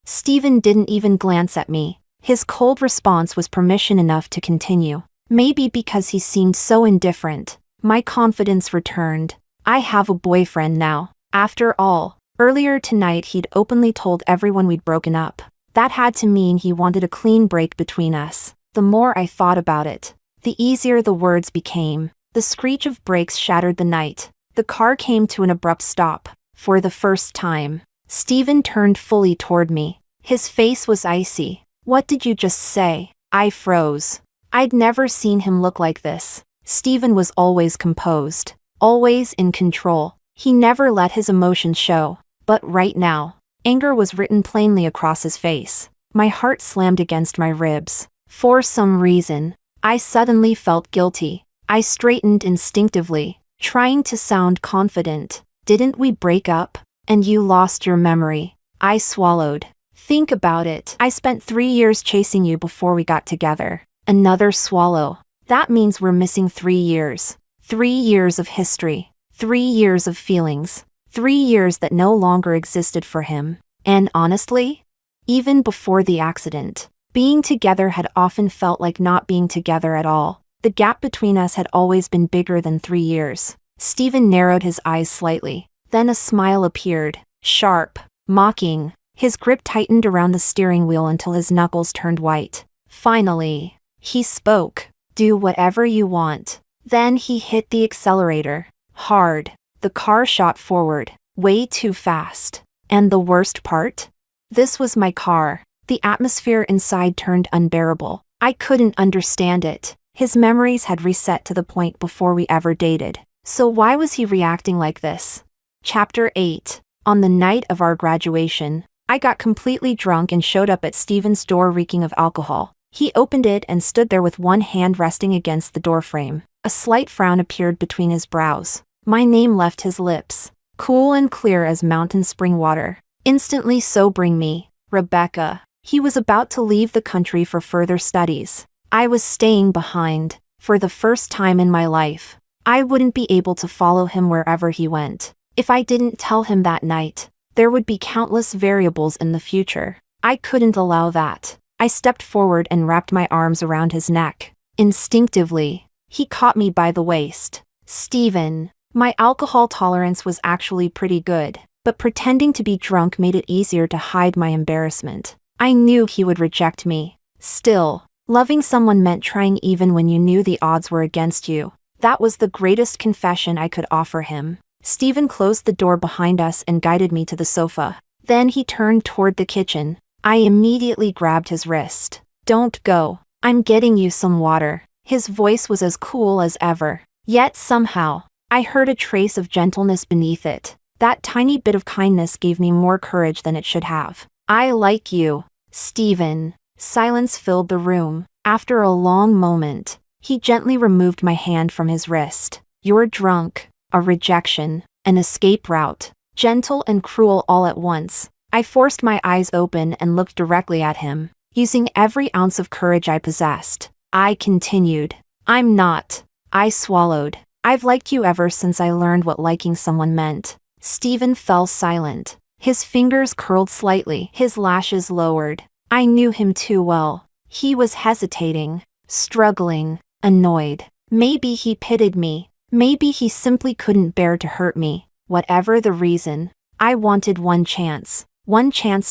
Stephen didn't even glance at me. His cold response was permission enough to continue. Maybe because he seemed so indifferent, my confidence returned. I have a boyfriend now. After all, earlier tonight he'd openly told everyone we'd broken up. That had to mean he wanted a clean break between us. The more I thought about it, the easier the words became. The screech of brakes shattered the night. The car came to an abrupt stop. For the first time, Stephen turned fully toward me. His face was icy. "What did you just say?" I froze. I'd never seen him look like this. Stephen was always composed, always in control. He never let his emotions show. But right now, anger was written plainly across his face. My heart slammed against my ribs. For some reason, I suddenly felt guilty. I straightened instinctively, trying to sound confident. "Didn't we break up? And you lost your memory?" I swallowed. "Think about it. I spent 3 years chasing you before we got together." Another swallow. That means we're missing 3 years. 3 years of history. 3 years of feelings. 3 years that no longer existed for him. And honestly, even before the accident, being together had often felt like not being together at all. The gap between us had always been bigger than 3 years. Stephen narrowed his eyes slightly. Then a smile appeared, sharp, mocking. His grip tightened around the steering wheel until his knuckles turned white. Finally, he spoke. "Do whatever you want." Then he hit the accelerator. Hard. The car shot forward, way too fast. And the worst part? This was my car. The atmosphere inside turned unbearable. I couldn't understand it. His memories had reset to the point before we ever dated. So why was he reacting like this? Chapter 8. On the night of our graduation, I got completely drunk and showed up at Stephen's door reeking of alcohol. He opened it and stood there with one hand resting against the doorframe. A slight frown appeared between his brows. My name left his lips, cool and clear as mountain spring water, instantly sobering me. Rebecca. He was about to leave the country for further studies. I was staying behind. For the first time in my life, I wouldn't be able to follow him wherever he went. If I didn't tell him that night, there would be countless variables in the future. I couldn't allow that. I stepped forward and wrapped my arms around his neck. Instinctively, he caught me by the waist. "Stephen." My alcohol tolerance was actually pretty good, but pretending to be drunk made it easier to hide my embarrassment. I knew he would reject me. Still, loving someone meant trying even when you knew the odds were against you. That was the greatest confession I could offer him. Stephen closed the door behind us and guided me to the sofa. Then he turned toward the kitchen. I immediately grabbed his wrist. "Don't go. I'm getting you some water." His voice was as cool as ever. Yet somehow, I heard a trace of gentleness beneath it. That tiny bit of kindness gave me more courage than it should have. "I like you, Stephen." Silence filled the room. After a long moment, he gently removed my hand from his wrist. "You're drunk." A rejection, an escape route, gentle and cruel all at once. I forced my eyes open and looked directly at him, using every ounce of courage I possessed. I continued. "I'm not." I swallowed. "I've liked you ever since I learned what liking someone meant." Stephen fell silent. His fingers curled slightly, his lashes lowered. I knew him too well. He was hesitating, struggling, annoyed. Maybe he pitied me. Maybe he simply couldn't bear to hurt me. Whatever the reason, I wanted one chance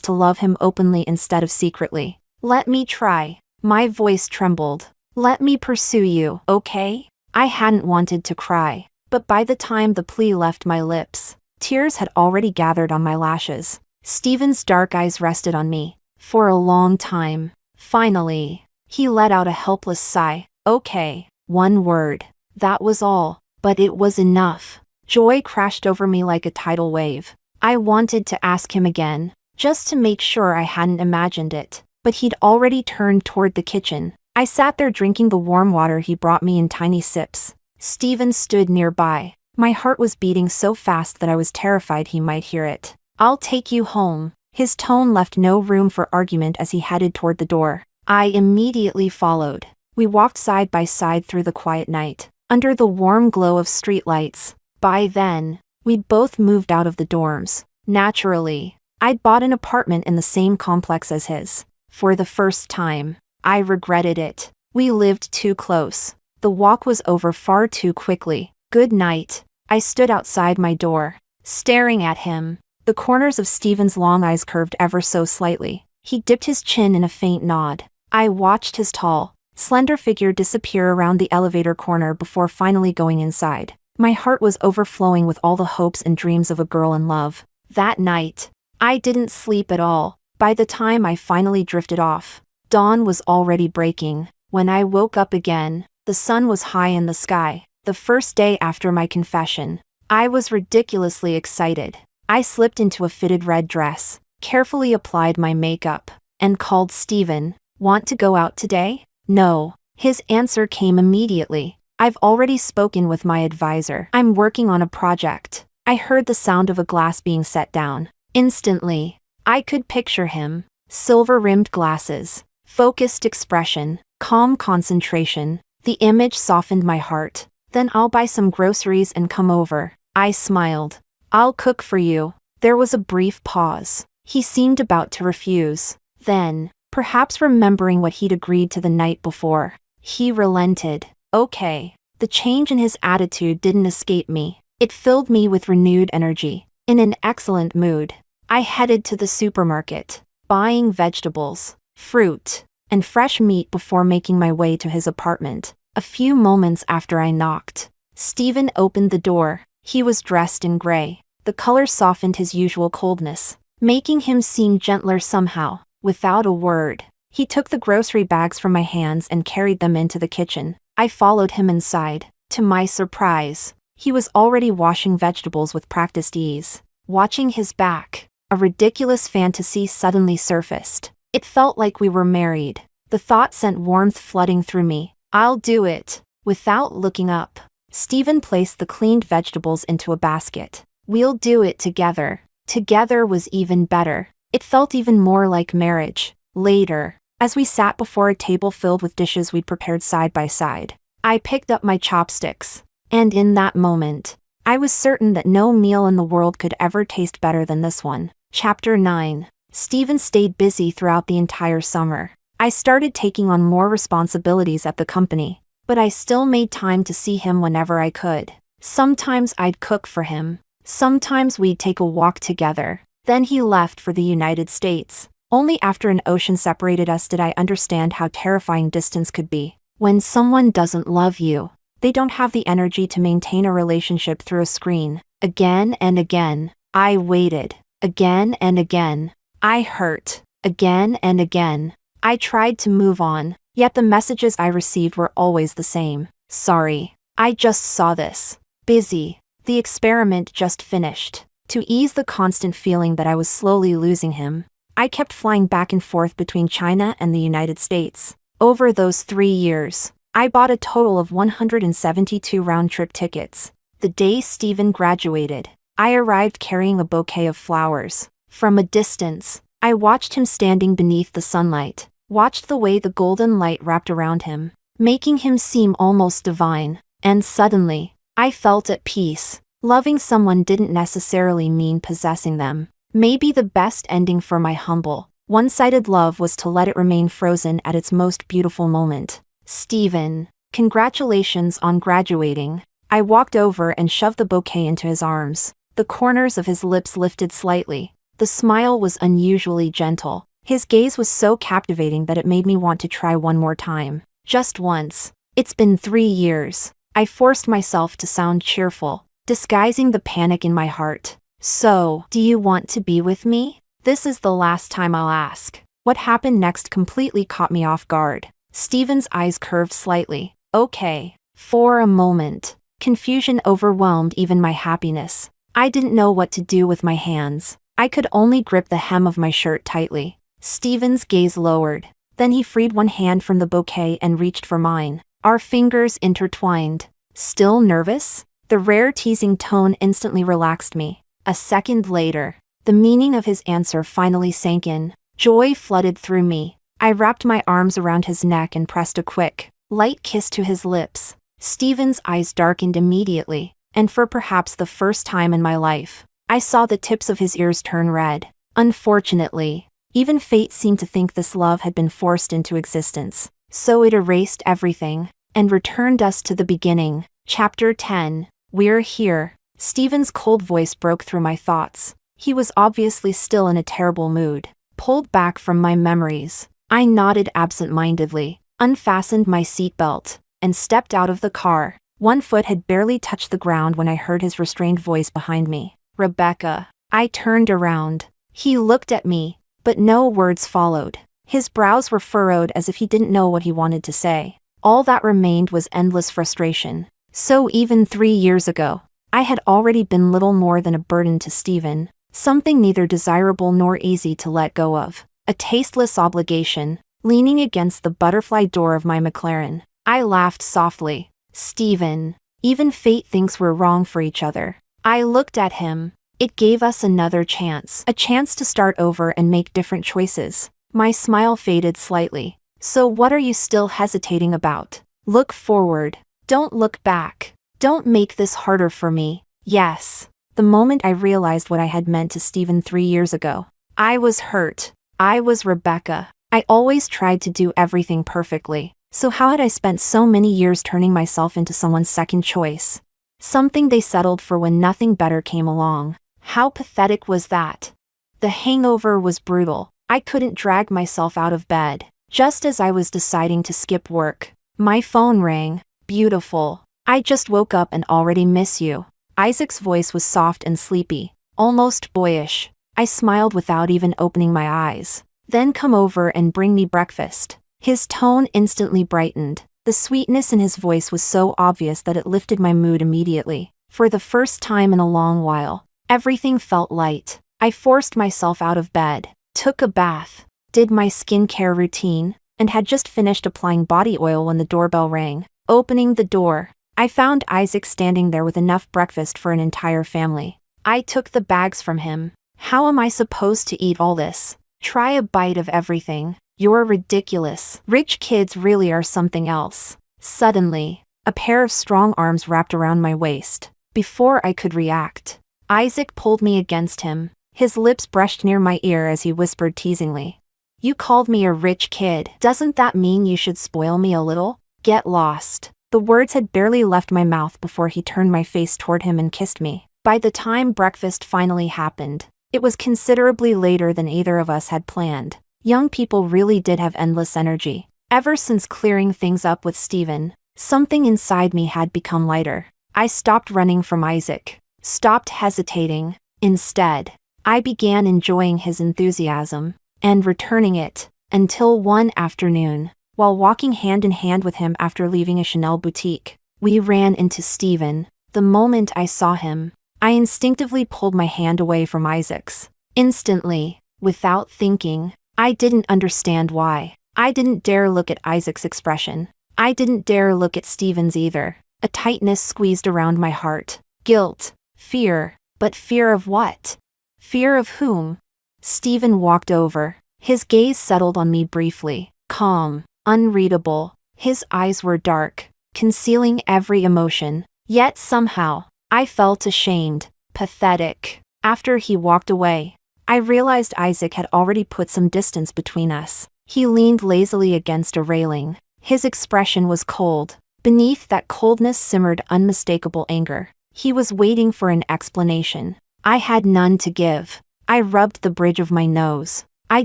to love him openly instead of secretly. "Let me try." My voice trembled. "Let me pursue you, okay?" I hadn't wanted to cry, but by the time the plea left my lips, tears had already gathered on my lashes. Stephen's dark eyes rested on me. For a long time. Finally, he let out a helpless sigh. "Okay." One word. That was all. But it was enough. Joy crashed over me like a tidal wave. I wanted to ask him again, just to make sure I hadn't imagined it. but he'd already turned toward the kitchen. I sat there drinking the warm water he brought me in tiny sips. Steven stood nearby. My heart was beating so fast that I was terrified he might hear it. "I'll take you home." His tone left no room for argument as he headed toward the door. I immediately followed. We walked side by side through the quiet night, under the warm glow of streetlights. By then, we'd both moved out of the dorms. Naturally, I'd bought an apartment in the same complex as his. For the first time, I regretted it. We lived too close. The walk was over far too quickly. "Good night." I stood outside my door, staring at him. The corners of Steven's long eyes curved ever so slightly. He dipped his chin in a faint nod. I watched his tall, slender figure disappear around the elevator corner before finally going inside. My heart was overflowing with all the hopes and dreams of a girl in love. That night, I didn't sleep at all. By the time I finally drifted off, dawn was already breaking. When I woke up again, the sun was high in the sky. The first day after my confession, I was ridiculously excited. I slipped into a fitted red dress, carefully applied my makeup, and called Steven. "Want to go out today?" "No." His answer came immediately. "I've already spoken with my advisor. I'm working on a project." I heard the sound of a glass being set down. Instantly, I could picture him. Silver-rimmed glasses, focused expression, calm concentration. The image softened my heart. "Then I'll buy some groceries and come over." I smiled. "I'll cook for you." There was a brief pause. He seemed about to refuse. Then, perhaps remembering what he'd agreed to the night before, he relented. "Okay." The change in his attitude didn't escape me. It filled me with renewed energy. In an excellent mood, I headed to the supermarket, buying vegetables, fruit, and fresh meat before making my way to his apartment. A few moments after I knocked, Steven opened the door. He was dressed in gray. The color softened his usual coldness, making him seem gentler somehow. Without a word, he took the grocery bags from my hands and carried them into the kitchen. I followed him inside. To my surprise, he was already washing vegetables with practiced ease. Watching his back, a ridiculous fantasy suddenly surfaced. It felt like we were married. The thought sent warmth flooding through me. "I'll do it." Without looking up, Steven placed the cleaned vegetables into a basket. "We'll do it together." Together was even better. It felt even more like marriage. Later, as we sat before a table filled with dishes we'd prepared side by side, I picked up my chopsticks. And in that moment, I was certain that no meal in the world could ever taste better than this one. Chapter 9. Steven stayed busy throughout the entire summer. I started taking on more responsibilities at the company, but I still made time to see him whenever I could. Sometimes I'd cook for him. Sometimes we'd take a walk together. Then he left for the United States. Only after an ocean separated us did I understand how terrifying distance could be. When someone doesn't love you, they don't have the energy to maintain a relationship through a screen. Again and again, I waited. Again and again, I hurt. Again and again, I tried to move on, yet the messages I received were always the same. "Sorry, I just saw this. Busy. The experiment just finished." To ease the constant feeling that I was slowly losing him, I kept flying back and forth between China and the United States. Over those 3 years, I bought a total of 172 round-trip tickets. The day Steven graduated, I arrived carrying a bouquet of flowers. From a distance, I watched him standing beneath the sunlight, watched the way the golden light wrapped around him, making him seem almost divine. And suddenly, I felt at peace. Loving someone didn't necessarily mean possessing them. Maybe the best ending for my humble, one-sided love was to let it remain frozen at its most beautiful moment. "Steven, congratulations on graduating." I walked over and shoved the bouquet into his arms. The corners of his lips lifted slightly. The smile was unusually gentle. His gaze was so captivating that it made me want to try one more time. Just once. "It's been 3 years. I forced myself to sound cheerful, disguising the panic in my heart. "So, do you want to be with me?" This is the last time I'll ask. What happened next completely caught me off guard. Steven's eyes curved slightly. "Okay." For a moment, confusion overwhelmed even my happiness. I didn't know what to do with my hands. I could only grip the hem of my shirt tightly. Stephen's gaze lowered. Then he freed one hand from the bouquet and reached for mine. Our fingers intertwined. Still nervous? The rare teasing tone instantly relaxed me. A second later, the meaning of his answer finally sank in. Joy flooded through me. I wrapped my arms around his neck and pressed a quick, light kiss to his lips. Stephen's eyes darkened immediately, and for perhaps the first time in my life, I saw the tips of his ears turn red. Unfortunately, even fate seemed to think this love had been forced into existence, so it erased everything, and returned us to the beginning. Chapter 10. We're here. Stephen's cold voice broke through my thoughts. He was obviously still in a terrible mood. Pulled back from my memories, I nodded absent-mindedly, unfastened my seatbelt, and stepped out of the car. One foot had barely touched the ground when I heard his restrained voice behind me. Rebecca. I turned around. He looked at me, but no words followed. His brows were furrowed as if he didn't know what he wanted to say. All that remained was endless frustration. So even 3 years ago, I had already been little more than a burden to Stephen, something neither desirable nor easy to let go of. A tasteless obligation, leaning against the butterfly door of my McLaren. I laughed softly. Stephen, even fate thinks we're wrong for each other. I looked at him. It gave us another chance. A chance to start over and make different choices. My smile faded slightly. So what are you still hesitating about? Look forward. Don't look back. Don't make this harder for me. Yes. The moment I realized what I had meant to Stephen 3 years ago, I was hurt. I was Rebecca. I always tried to do everything perfectly. So how had I spent so many years turning myself into someone's second choice? Something they settled for when nothing better came along. How pathetic was that? The hangover was brutal. I couldn't drag myself out of bed. Just as I was deciding to skip work, my phone rang. Beautiful. I just woke up and already miss you. Isaac's voice was soft and sleepy, almost boyish. I smiled without even opening my eyes. Then come over and bring me breakfast. His tone instantly brightened. The sweetness in his voice was so obvious that it lifted my mood immediately. For the first time in a long while, everything felt light. I forced myself out of bed, took a bath, did my skincare routine, and had just finished applying body oil when the doorbell rang. Opening the door, I found Isaac standing there with enough breakfast for an entire family. I took the bags from him. How am I supposed to eat all this? Try a bite of everything. You're ridiculous. Rich kids really are something else. Suddenly, a pair of strong arms wrapped around my waist. Before I could react, Isaac pulled me against him. His lips brushed near my ear as he whispered teasingly. You called me a rich kid. Doesn't that mean you should spoil me a little? Get lost. The words had barely left my mouth before he turned my face toward him and kissed me. By the time breakfast finally happened, it was considerably later than either of us had planned. Young people really did have endless energy. Ever since clearing things up with Stephen, something inside me had become lighter. I stopped running from Isaac, stopped hesitating. Instead, I began enjoying his enthusiasm, and returning it, until one afternoon, while walking hand in hand with him after leaving a Chanel boutique, we ran into Stephen. The moment I saw him, I instinctively pulled my hand away from Isaac's. Instantly, without thinking, I didn't understand why. I didn't dare look at Isaac's expression. I didn't dare look at Stephen's either. A tightness squeezed around my heart. Guilt. Fear. But fear of what? Fear of whom? Stephen walked over. His gaze settled on me briefly. Calm. Unreadable. His eyes were dark, concealing every emotion. Yet somehow, I felt ashamed. Pathetic. After he walked away, I realized Isaac had already put some distance between us. He leaned lazily against a railing. His expression was cold. Beneath that coldness simmered unmistakable anger. He was waiting for an explanation. I had none to give. I rubbed the bridge of my nose. I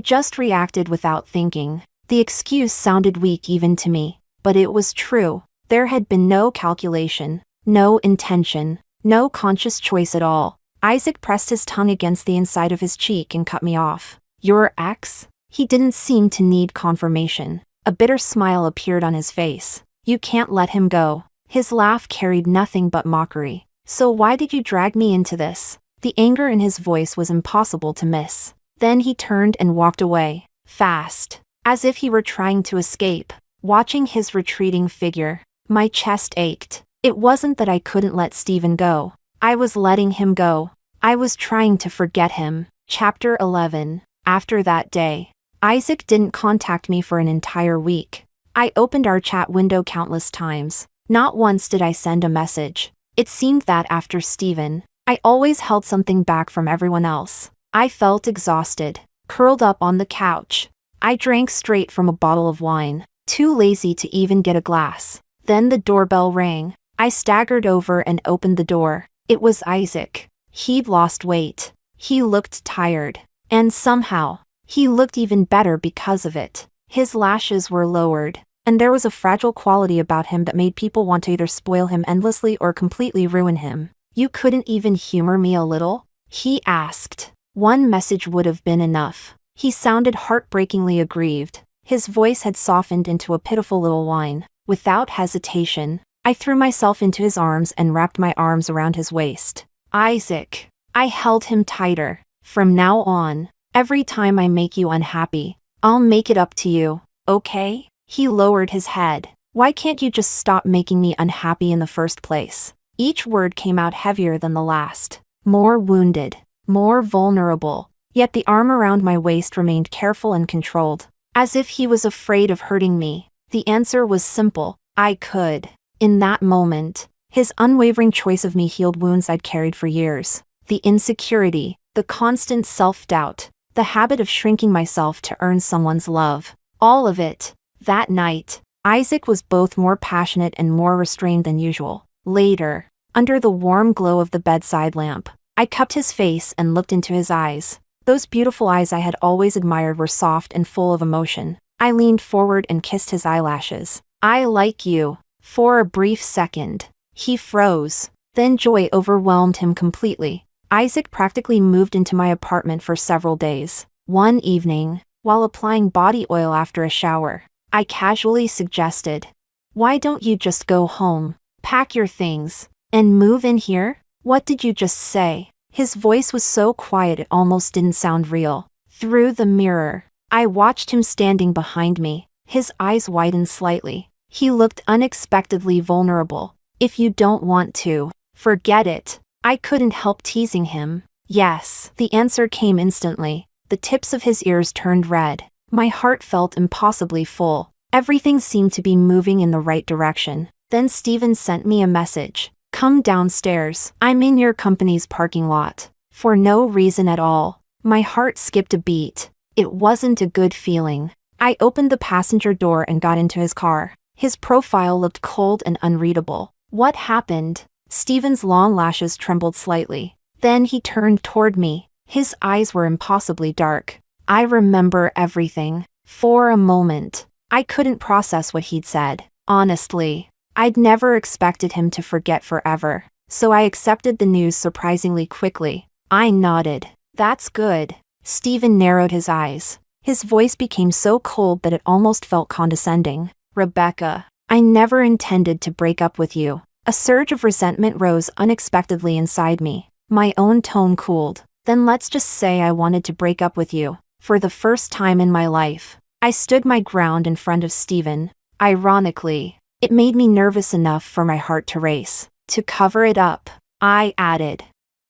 just reacted without thinking. The excuse sounded weak even to me, but it was true. There had been no calculation, no intention, no conscious choice at all. Isaac pressed his tongue against the inside of his cheek and cut me off. Your ex? He didn't seem to need confirmation. A bitter smile appeared on his face. You can't let him go. His laugh carried nothing but mockery. So why did you drag me into this? The anger in his voice was impossible to miss. Then he turned and walked away. fast, as if he were trying to escape. Watching his retreating figure, my chest ached. It wasn't that I couldn't let Stephen go. I was letting him go. I was trying to forget him. Chapter 11. After that day, Isaac didn't contact me for an entire week. I opened our chat window countless times. Not once did I send a message. It seemed that after Stephen, I always held something back from everyone else. I felt exhausted, curled up on the couch. I drank straight from a bottle of wine, too lazy to even get a glass. Then the doorbell rang. I staggered over and opened the door. It was Isaac. He'd lost weight. He looked tired. And somehow, he looked even better because of it. His lashes were lowered, and there was a fragile quality about him that made people want to either spoil him endlessly or completely ruin him. "You couldn't even humor me a little?" he asked. One message would have been enough. He sounded heartbreakingly aggrieved. His voice had softened into a pitiful little whine. Without hesitation, I threw myself into his arms and wrapped my arms around his waist. "Isaac." I held him tighter. "From now on, every time I make you unhappy, I'll make it up to you, okay?" He lowered his head. "Why can't you just stop making me unhappy in the first place?" Each word came out heavier than the last. More wounded, more vulnerable. Yet the arm around my waist remained careful and controlled, as if he was afraid of hurting me. The answer was simple. I could. In that moment, his unwavering choice of me healed wounds I'd carried for years. The insecurity, the constant self-doubt, the habit of shrinking myself to earn someone's love. All of it. That night, Isaac was both more passionate and more restrained than usual. Later, under the warm glow of the bedside lamp, I cupped his face and looked into his eyes. Those beautiful eyes I had always admired were soft and full of emotion. I leaned forward and kissed his eyelashes. "I like you." For a brief second, he froze. Then joy overwhelmed him completely. Isaac practically moved into my apartment for several days. One evening, while applying body oil after a shower, I casually suggested, "Why don't you just go home, pack your things, and move in here?" "What did you just say?" His voice was so quiet it almost didn't sound real. Through the mirror, I watched him standing behind me. His eyes widened slightly. He looked unexpectedly vulnerable. "If you don't want to, forget it." I couldn't help teasing him. "Yes." The answer came instantly. The tips of his ears turned red. My heart felt impossibly full. Everything seemed to be moving in the right direction. Then Stephen sent me a message. "Come downstairs. I'm in your company's parking lot." For no reason at all, my heart skipped a beat. It wasn't a good feeling. I opened the passenger door and got into his car. His profile looked cold and unreadable. "What happened?" Stephen's long lashes trembled slightly. Then he turned toward me. His eyes were impossibly dark. I remember everything. For a moment, I couldn't process what he'd said. Honestly, I'd never expected him to forget forever, so I accepted the news surprisingly quickly. I nodded. "That's good." Stephen narrowed his eyes. His voice became so cold that it almost felt condescending. "Rebecca, I never intended to break up with you." A surge of resentment rose unexpectedly inside me. My own tone cooled. "Then let's just say I wanted to break up with you." For the first time in my life, I stood my ground in front of Stephen. Ironically, it made me nervous enough for my heart to race. To cover it up, I added,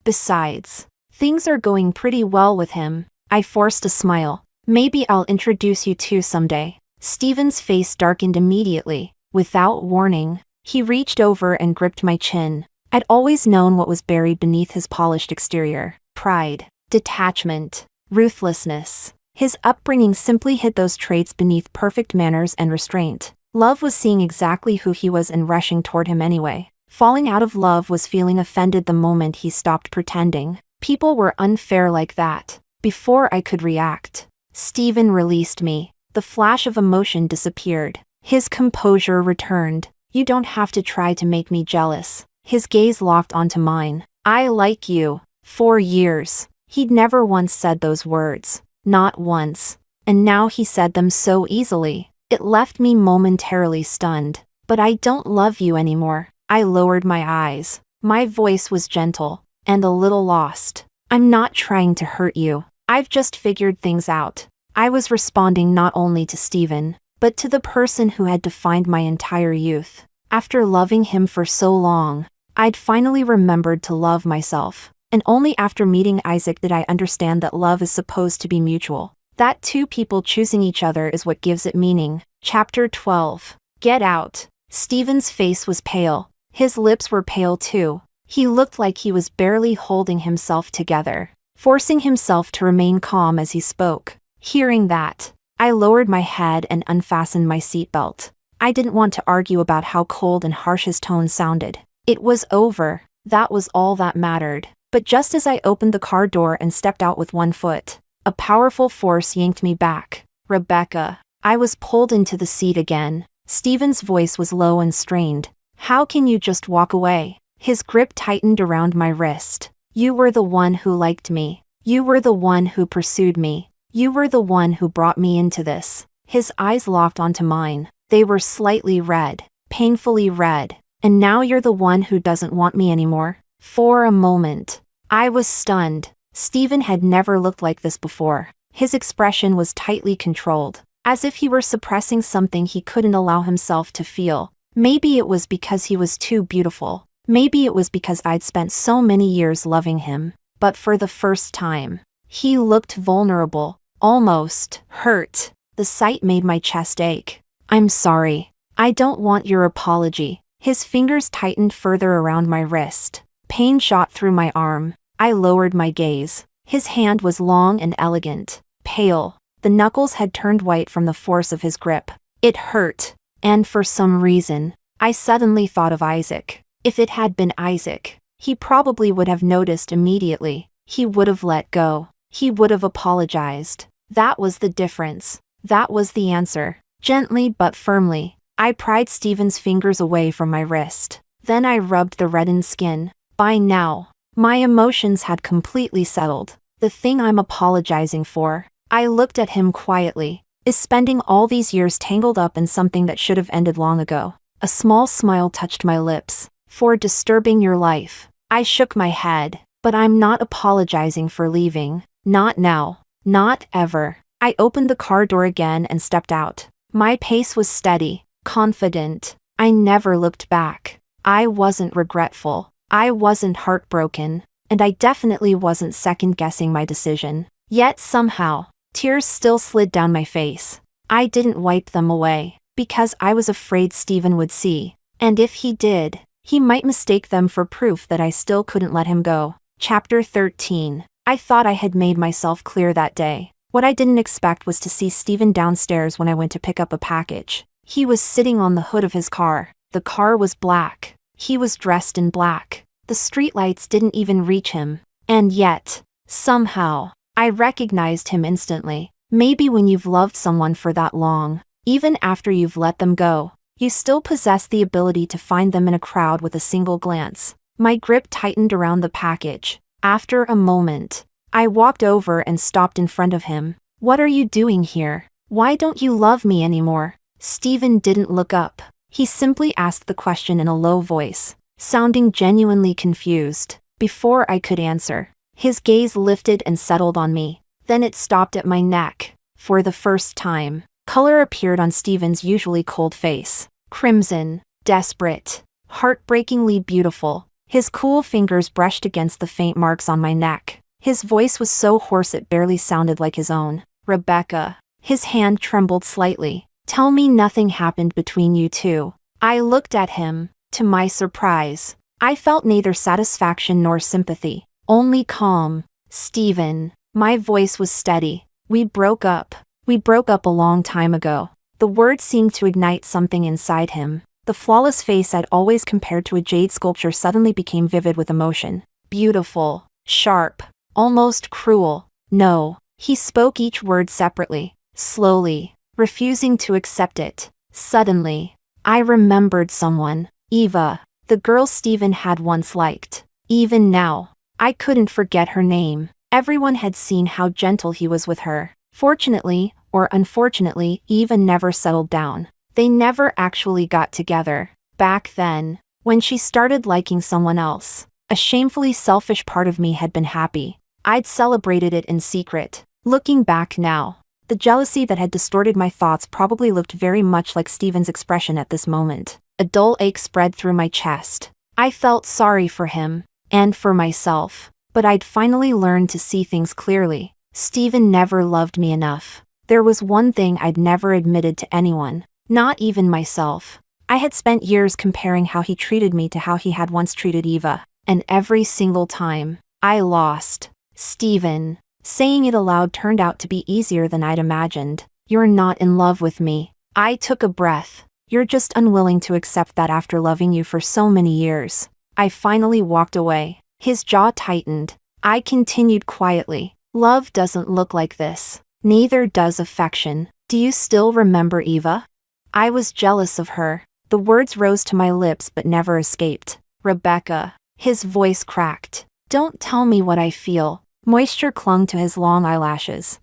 "Besides, things are going pretty well with him." I forced a smile. "Maybe I'll introduce you to someday." Stephen's face darkened immediately. Without warning, he reached over and gripped my chin. I'd always known what was buried beneath his polished exterior. Pride, detachment, ruthlessness. His upbringing simply hid those traits beneath perfect manners and restraint. Love was seeing exactly who he was and rushing toward him anyway. Falling out of love was feeling offended the moment he stopped pretending. People were unfair like that. Before I could react, Stephen released me. The flash of emotion disappeared. His composure returned. "You don't have to try to make me jealous." His gaze locked onto mine. "I like you." For years, he'd never once said those words. Not once. And now he said them so easily. It left me momentarily stunned. "But I don't love you anymore." I lowered my eyes. My voice was gentle, and a little lost. "I'm not trying to hurt you. I've just figured things out. I was responding not only to Steven, but to the person who had defined my entire youth. After loving him for so long, I'd finally remembered to love myself. And only after meeting Isaac did I understand that love is supposed to be mutual. That two people choosing each other is what gives it meaning. Chapter 12. Get out. Steven's face was pale. His lips were pale too. He looked like he was barely holding himself together, forcing himself to remain calm as he spoke. Hearing that, I lowered my head and unfastened my seatbelt. I didn't want to argue about how cold and harsh his tone sounded. It was over. That was all that mattered. But just as I opened the car door and stepped out with one foot, a powerful force yanked me back. Rebecca. I was pulled into the seat again. Steven's voice was low and strained. How can you just walk away? His grip tightened around my wrist. You were the one who liked me. You were the one who pursued me. You were the one who brought me into this. His eyes locked onto mine. They were slightly red, painfully red. And now you're the one who doesn't want me anymore? For a moment, I was stunned. Steven had never looked like this before. His expression was tightly controlled, as if he were suppressing something he couldn't allow himself to feel. Maybe it was because he was too beautiful. Maybe it was because I'd spent so many years loving him. But for the first time, he looked vulnerable, almost hurt. The sight made my chest ache. I'm sorry. I don't want your apology. His fingers tightened further around my wrist. Pain shot through my arm. I lowered my gaze. His hand was long and elegant, pale. The knuckles had turned white from the force of his grip. It hurt. And for some reason, I suddenly thought of Isaac. If it had been Isaac, he probably would have noticed immediately. He would have let go. He would have apologized. That was the difference. That was the answer. Gently but firmly, I pried Steven's fingers away from my wrist. Then I rubbed the reddened skin. By now, my emotions had completely settled. The thing I'm apologizing for. I looked at him quietly. Is spending all these years tangled up in something that should have ended long ago. A small smile touched my lips. For disturbing your life. I shook my head. But I'm not apologizing for leaving. Not now. Not ever. I opened the car door again and stepped out. My pace was steady, confident. I never looked back. I wasn't regretful. I wasn't heartbroken. And I definitely wasn't second-guessing my decision. Yet somehow, tears still slid down my face. I didn't wipe them away, because I was afraid Steven would see. And if he did, he might mistake them for proof that I still couldn't let him go. Chapter 13. I thought I had made myself clear that day. What I didn't expect was to see Steven downstairs when I went to pick up a package. He was sitting on the hood of his car. The car was black. He was dressed in black. The streetlights didn't even reach him. And yet, somehow, I recognized him instantly. Maybe when you've loved someone for that long, even after you've let them go, you still possess the ability to find them in a crowd with a single glance. My grip tightened around the package. After a moment, I walked over and stopped in front of him. What are you doing here? Why don't you love me anymore? Steven didn't look up. He simply asked the question in a low voice, sounding genuinely confused. Before I could answer, his gaze lifted and settled on me. Then it stopped at my neck. For the first time, color appeared on Steven's usually cold face. Crimson, desperate, heartbreakingly beautiful. His cool fingers brushed against the faint marks on my neck. His voice was so hoarse it barely sounded like his own. Rebecca. His hand trembled slightly. Tell me nothing happened between you two. I looked at him. To my surprise, I felt neither satisfaction nor sympathy. Only calm. Steven. My voice was steady. We broke up. We broke up a long time ago. The words seemed to ignite something inside him. The flawless face I'd always compared to a jade sculpture suddenly became vivid with emotion. Beautiful. Sharp. Almost cruel. No. He spoke each word separately, slowly, refusing to accept it. Suddenly, I remembered someone. Eva. The girl Steven had once liked. Even now, I couldn't forget her name. Everyone had seen how gentle he was with her. Fortunately, or unfortunately, Eva never settled down. They never actually got together. Back then, when she started liking someone else, a shamefully selfish part of me had been happy. I'd celebrated it in secret. Looking back now, The jealousy that had distorted my thoughts probably looked very much like Steven's expression at this moment. A dull ache spread through my chest. I felt sorry for him, and for myself. But I'd finally learned to see things clearly. Steven never loved me enough. There was one thing I'd never admitted to anyone, not even myself. I had spent years comparing how he treated me to how he had once treated Eva, and every single time, I lost. Steven. Saying it aloud turned out to be easier than I'd imagined. You're not in love with me. I took a breath. You're just unwilling to accept that after loving you for so many years. I finally walked away. His jaw tightened. I continued quietly. Love doesn't look like this. Neither does affection. Do you still remember Eva? I was jealous of her. The words rose to my lips but never escaped. Rebecca. His voice cracked. Don't tell me what I feel. Moisture clung to his long eyelashes.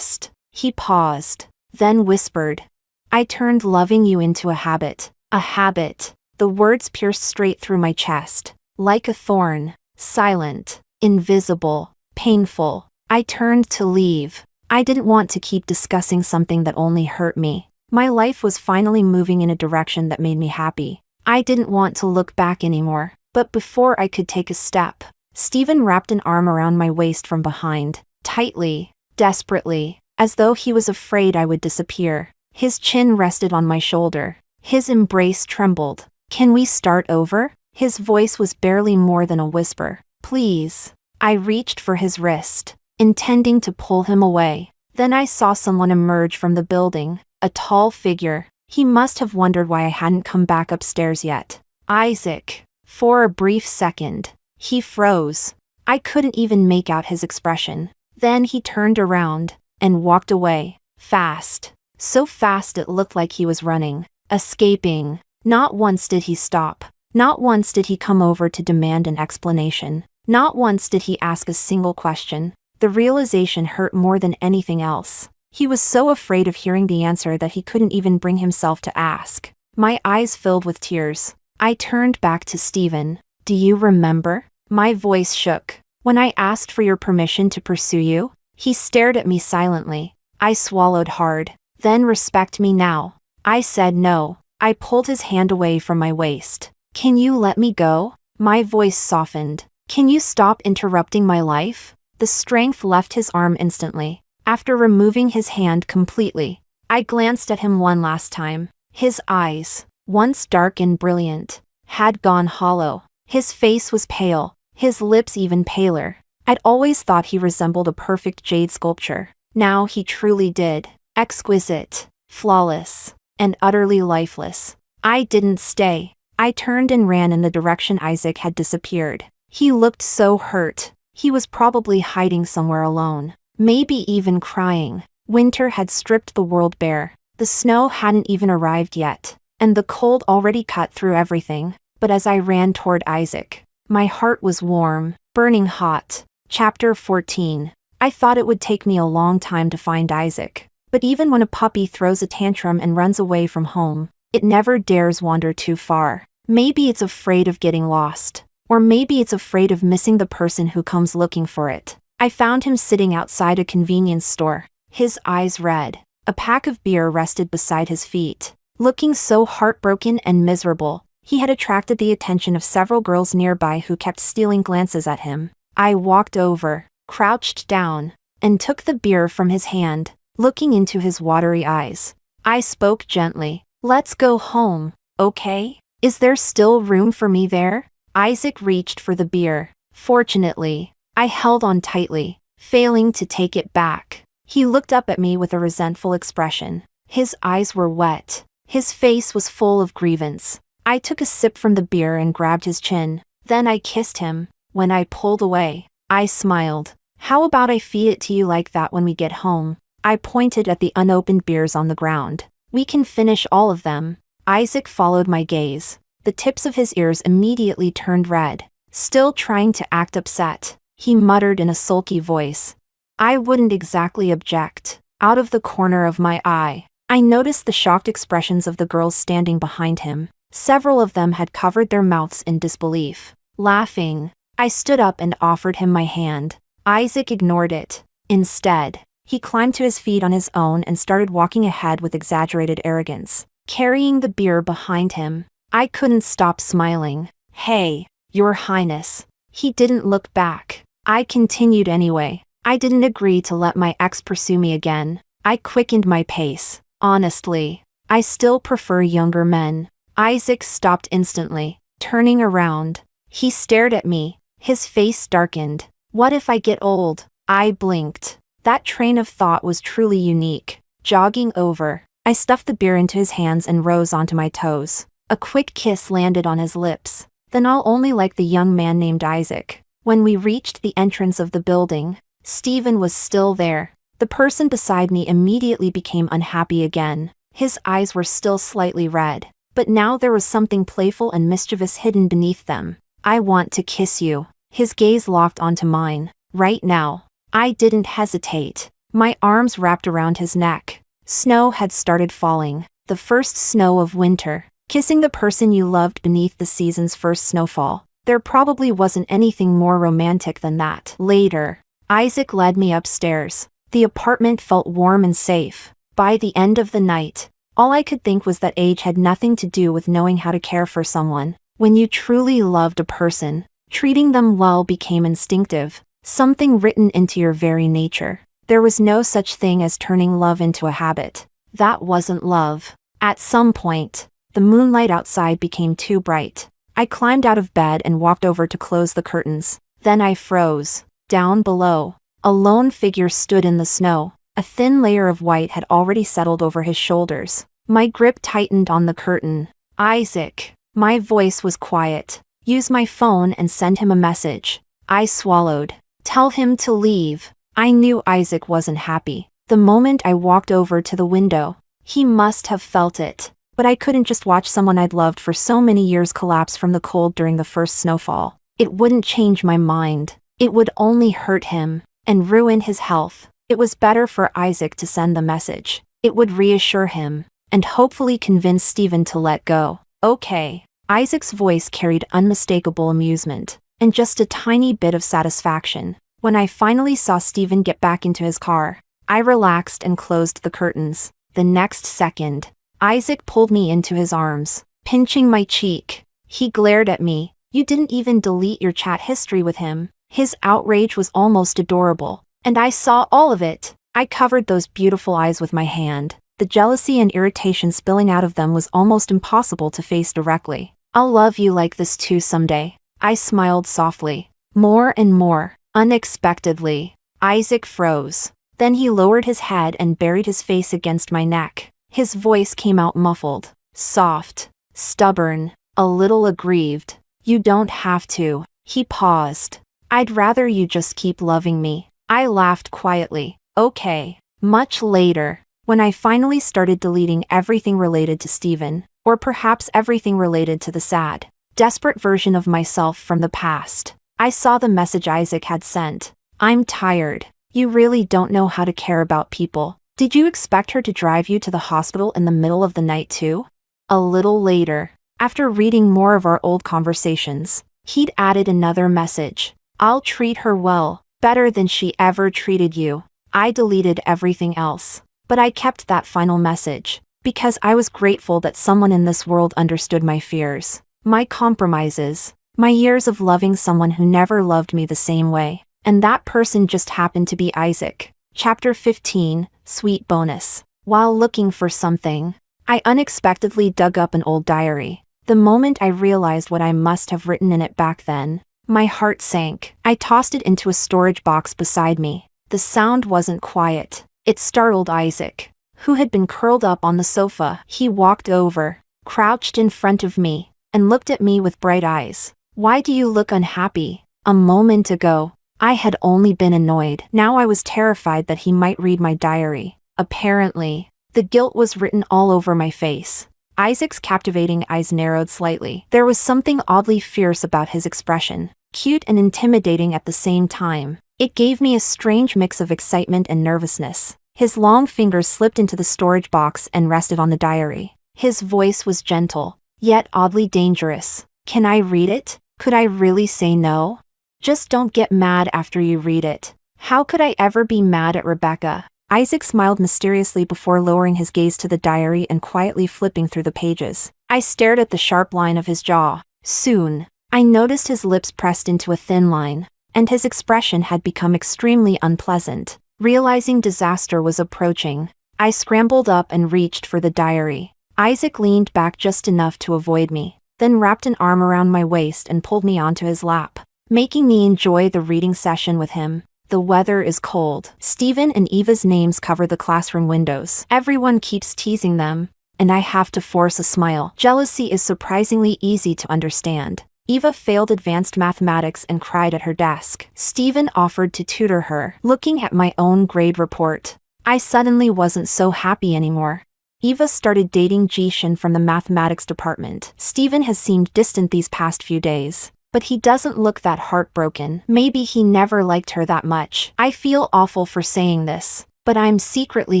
He paused, then whispered. I turned loving you into a habit. A habit. The words pierced straight through my chest. Like a thorn. Silent. Invisible. Painful. I turned to leave. I didn't want to keep discussing something that only hurt me. My life was finally moving in a direction that made me happy. I didn't want to look back anymore. But before I could take a step, Steven wrapped an arm around my waist from behind, tightly, desperately, as though he was afraid I would disappear. His chin rested on my shoulder. His embrace trembled. Can we start over? His voice was barely more than a whisper. Please. I reached for his wrist, intending to pull him away. Then I saw someone emerge from the building, a tall figure. He must have wondered why I hadn't come back upstairs yet. Isaac. For a brief second, he froze. I couldn't even make out his expression. Then he turned around and walked away, fast. So fast it looked like he was running, escaping. Not once did he stop. Not once did he come over to demand an explanation. Not once did he ask a single question. The realization hurt more than anything else. He was so afraid of hearing the answer that he couldn't even bring himself to ask. My eyes filled with tears. I turned back to Steven. Do you remember? My voice shook. When I asked for your permission to pursue you? He stared at me silently. I swallowed hard. Then respect me now. I said no. I pulled his hand away from my waist. Can you let me go? My voice softened. Can you stop interrupting my life? The strength left his arm instantly. After removing his hand completely, I glanced at him one last time. His eyes, once dark and brilliant, had gone hollow. His face was pale, his lips even paler. I'd always thought he resembled a perfect jade sculpture. Now he truly did. Exquisite, flawless, and utterly lifeless. I didn't stay. I turned and ran in the direction Isaac had disappeared. He looked so hurt. He was probably hiding somewhere alone. Maybe even crying. Winter had stripped the world bare. The snow hadn't even arrived yet, and the cold already cut through everything. But as I ran toward Isaac, my heart was warm, burning hot. Chapter 14. I thought it would take me a long time to find Isaac. But even when a puppy throws a tantrum and runs away from home, it never dares wander too far. Maybe it's afraid of getting lost. Or maybe it's afraid of missing the person who comes looking for it. I found him sitting outside a convenience store, his eyes red. A pack of beer rested beside his feet. Looking so heartbroken and miserable, he had attracted the attention of several girls nearby who kept stealing glances at him. I walked over, crouched down, and took the beer from his hand, looking into his watery eyes. I spoke gently. Let's go home, okay? Is there still room for me there? Isaac reached for the beer. Fortunately, I held on tightly, failing to take it back. He looked up at me with a resentful expression. His eyes were wet. His face was full of grievance. I took a sip from the beer and grabbed his chin. Then I kissed him. When I pulled away, I smiled. How about I feed it to you like that when we get home? I pointed at the unopened beers on the ground. We can finish all of them. Isaac followed my gaze. The tips of his ears immediately turned red. Still trying to act upset, he muttered in a sulky voice. I wouldn't exactly object. Out of the corner of my eye, I noticed the shocked expressions of the girls standing behind him. Several of them had covered their mouths in disbelief. Laughing, I stood up and offered him my hand. Isaac ignored it. Instead, He climbed to his feet on his own and started walking ahead with exaggerated arrogance, carrying the beer behind him. I couldn't stop smiling. "Hey, Your Highness." He didn't look back. I continued anyway. I didn't agree to let my ex pursue me again. I quickened my pace. Honestly, I still prefer younger men. Isaac stopped instantly, turning around. He stared at me. His face darkened. What if I get old? I blinked. That train of thought was truly unique. Jogging over, I stuffed the beer into his hands and rose onto my toes. A quick kiss landed on his lips. Then I'll only like the young man named Isaac. When we reached the entrance of the building, Stephen was still there. The person beside me immediately became unhappy again. His eyes were still slightly red, but now there was something playful and mischievous hidden beneath them. "I want to kiss you." His gaze locked onto mine. Right now. I didn't hesitate. My arms wrapped around his neck. Snow had started falling. The first snow of winter. Kissing the person you loved beneath the season's first snowfall. There probably wasn't anything more romantic than that. Later, Isaac led me upstairs. The apartment felt warm and safe. By the end of the night, all I could think was that age had nothing to do with knowing how to care for someone. When you truly loved a person, treating them well became instinctive, something written into your very nature. There was no such thing as turning love into a habit. That wasn't love. At some point, the moonlight outside became too bright. I climbed out of bed and walked over to close the curtains. Then I froze. Down below, a lone figure stood in the snow. A thin layer of white had already settled over his shoulders. My grip tightened on the curtain. "Isaac." My voice was quiet. "Use my phone and send him a message." I swallowed. "Tell him to leave." I knew Isaac wasn't happy. The moment I walked over to the window, he must have felt it. But I couldn't just watch someone I'd loved for so many years collapse from the cold during the first snowfall. It wouldn't change my mind. It would only hurt him and ruin his health. It was better for Isaac to send the message. It would reassure him and hopefully convince Stephen to let go. "Okay." Isaac's voice carried unmistakable amusement and just a tiny bit of satisfaction. When I finally saw Stephen get back into his car, I relaxed and closed the curtains. The next second, Isaac pulled me into his arms, pinching my cheek. He glared at me. "You didn't even delete your chat history with him." His outrage was almost adorable, and I saw all of it. I covered those beautiful eyes with my hand. The jealousy and irritation spilling out of them was almost impossible to face directly. "I'll love you like this too someday." I smiled softly. More and more. Unexpectedly, Isaac froze. Then he lowered his head and buried his face against my neck. His voice came out muffled, soft, stubborn, a little aggrieved. "You don't have to." He paused. "I'd rather you just keep loving me." I laughed quietly. "Okay." Much later, when I finally started deleting everything related to Stephen, or perhaps everything related to the sad, desperate version of myself from the past, I saw the message Isaac had sent. "I'm tired. You really don't know how to care about people. Did you expect her to drive you to the hospital in the middle of the night too?" A little later, after reading more of our old conversations, he'd added another message. "I'll treat her well, better than she ever treated you." I deleted everything else, but I kept that final message, because I was grateful that someone in this world understood my fears, my compromises, my years of loving someone who never loved me the same way. And that person just happened to be Isaac. Chapter 15, Sweet Bonus. While looking for something, I unexpectedly dug up an old diary. The moment I realized what I must have written in it back then, my heart sank. I tossed it into a storage box beside me. The sound wasn't quiet. It startled Isaac, who had been curled up on the sofa. He walked over, crouched in front of me, and looked at me with bright eyes. "Why do you look unhappy?" A moment ago, I had only been annoyed. Now I was terrified that he might read my diary. Apparently, the guilt was written all over my face. Isaac's captivating eyes narrowed slightly. There was something oddly fierce about his expression, cute and intimidating at the same time. It gave me a strange mix of excitement and nervousness. His long fingers slipped into the storage box and rested on the diary. His voice was gentle, yet oddly dangerous. "Can I read it? Could I really say no? Just don't get mad after you read it. How could I ever be mad at Rebecca? Isaac smiled mysteriously before lowering his gaze to the diary and quietly flipping through the pages. I stared at the sharp line of his jaw. Soon, I noticed his lips pressed into a thin line, and his expression had become extremely unpleasant. Realizing disaster was approaching, I scrambled up and reached for the diary. Isaac leaned back just enough to avoid me, then wrapped an arm around my waist and pulled me onto his lap, making me enjoy the reading session with him. The weather is cold. Stephen and Eva's names cover the classroom windows. Everyone keeps teasing them, and I have to force a smile. Jealousy is surprisingly easy to understand. Eva failed advanced mathematics and cried at her desk. Stephen offered to tutor her. Looking at my own grade report, I suddenly wasn't so happy anymore. Eva started dating Jishin from the mathematics department. Stephen has seemed distant these past few days, but he doesn't look that heartbroken. Maybe he never liked her that much. I feel awful for saying this, but I'm secretly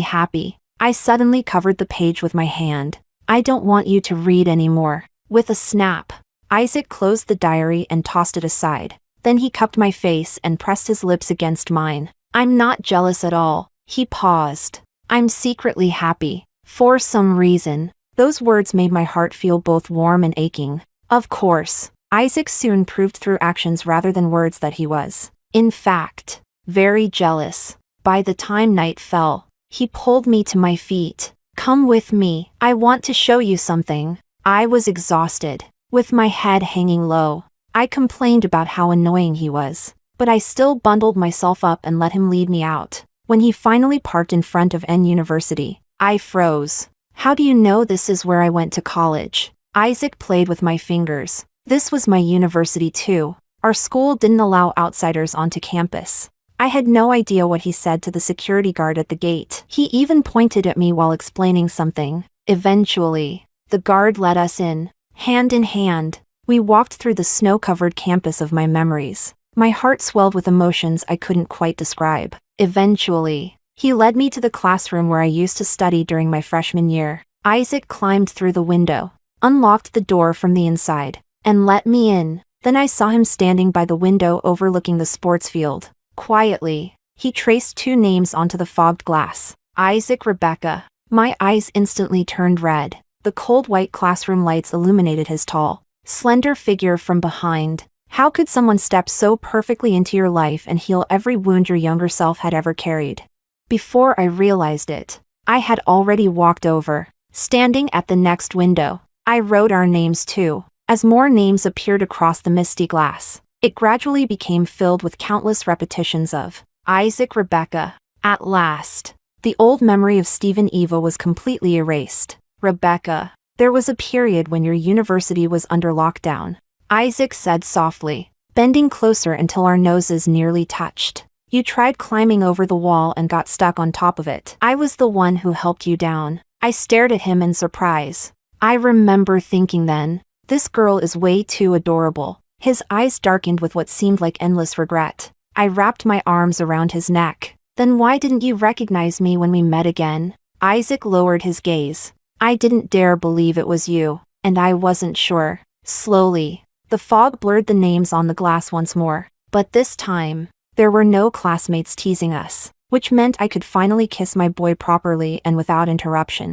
happy. I suddenly covered the page with my hand. I don't want you to read anymore. With a snap, Isaac closed the diary and tossed it aside. Then he cupped my face and pressed his lips against mine. I'm not jealous at all. He paused. I'm secretly happy. For some reason. Those words made my heart feel both warm and aching. Of course, Isaac soon proved through actions rather than words that he was, in fact, very jealous. By the time night fell, he pulled me to my feet. Come with me. I want to show you something. I was exhausted, with my head hanging low. I complained about how annoying he was, but I still bundled myself up and let him lead me out. When he finally parked in front of N University, I froze. How do you know this is where I went to college? Isaac played with my fingers. This was my university too. Our school didn't allow outsiders onto campus. I had no idea what he said to the security guard at the gate. He even pointed at me while explaining something. Eventually, the guard let us in. Hand in hand, we walked through the snow-covered campus of my memories. My heart swelled with emotions I couldn't quite describe. Eventually, he led me to the classroom where I used to study during my freshman year. Isaac climbed through the window, unlocked the door from the inside, and let me in. Then I saw him standing by the window overlooking the sports field. Quietly, he traced 2 names onto the fogged glass. Isaac, Rebecca. My eyes instantly turned red. The cold white classroom lights illuminated his tall, slender figure from behind. How could someone step so perfectly into your life and heal every wound your younger self had ever carried? Before I realized it, I had already walked over. Standing at the next window, I wrote our names too. As more names appeared across the misty glass, it gradually became filled with countless repetitions of Isaac, Rebecca. At last, the old memory of Stephen Eva was completely erased. Rebecca, there was a period when your university was under lockdown, Isaac said softly, bending closer until our noses nearly touched. You tried climbing over the wall and got stuck on top of it. I was the one who helped you down. I stared at him in surprise. I remember thinking then, this girl is way too adorable. His eyes darkened with what seemed like endless regret. I wrapped my arms around his neck. Then why didn't you recognize me when we met again? Isaac lowered his gaze. I didn't dare believe it was you, and I wasn't sure. Slowly, the fog blurred the names on the glass once more. But this time, there were no classmates teasing us, which meant I could finally kiss my boy properly and without interruption.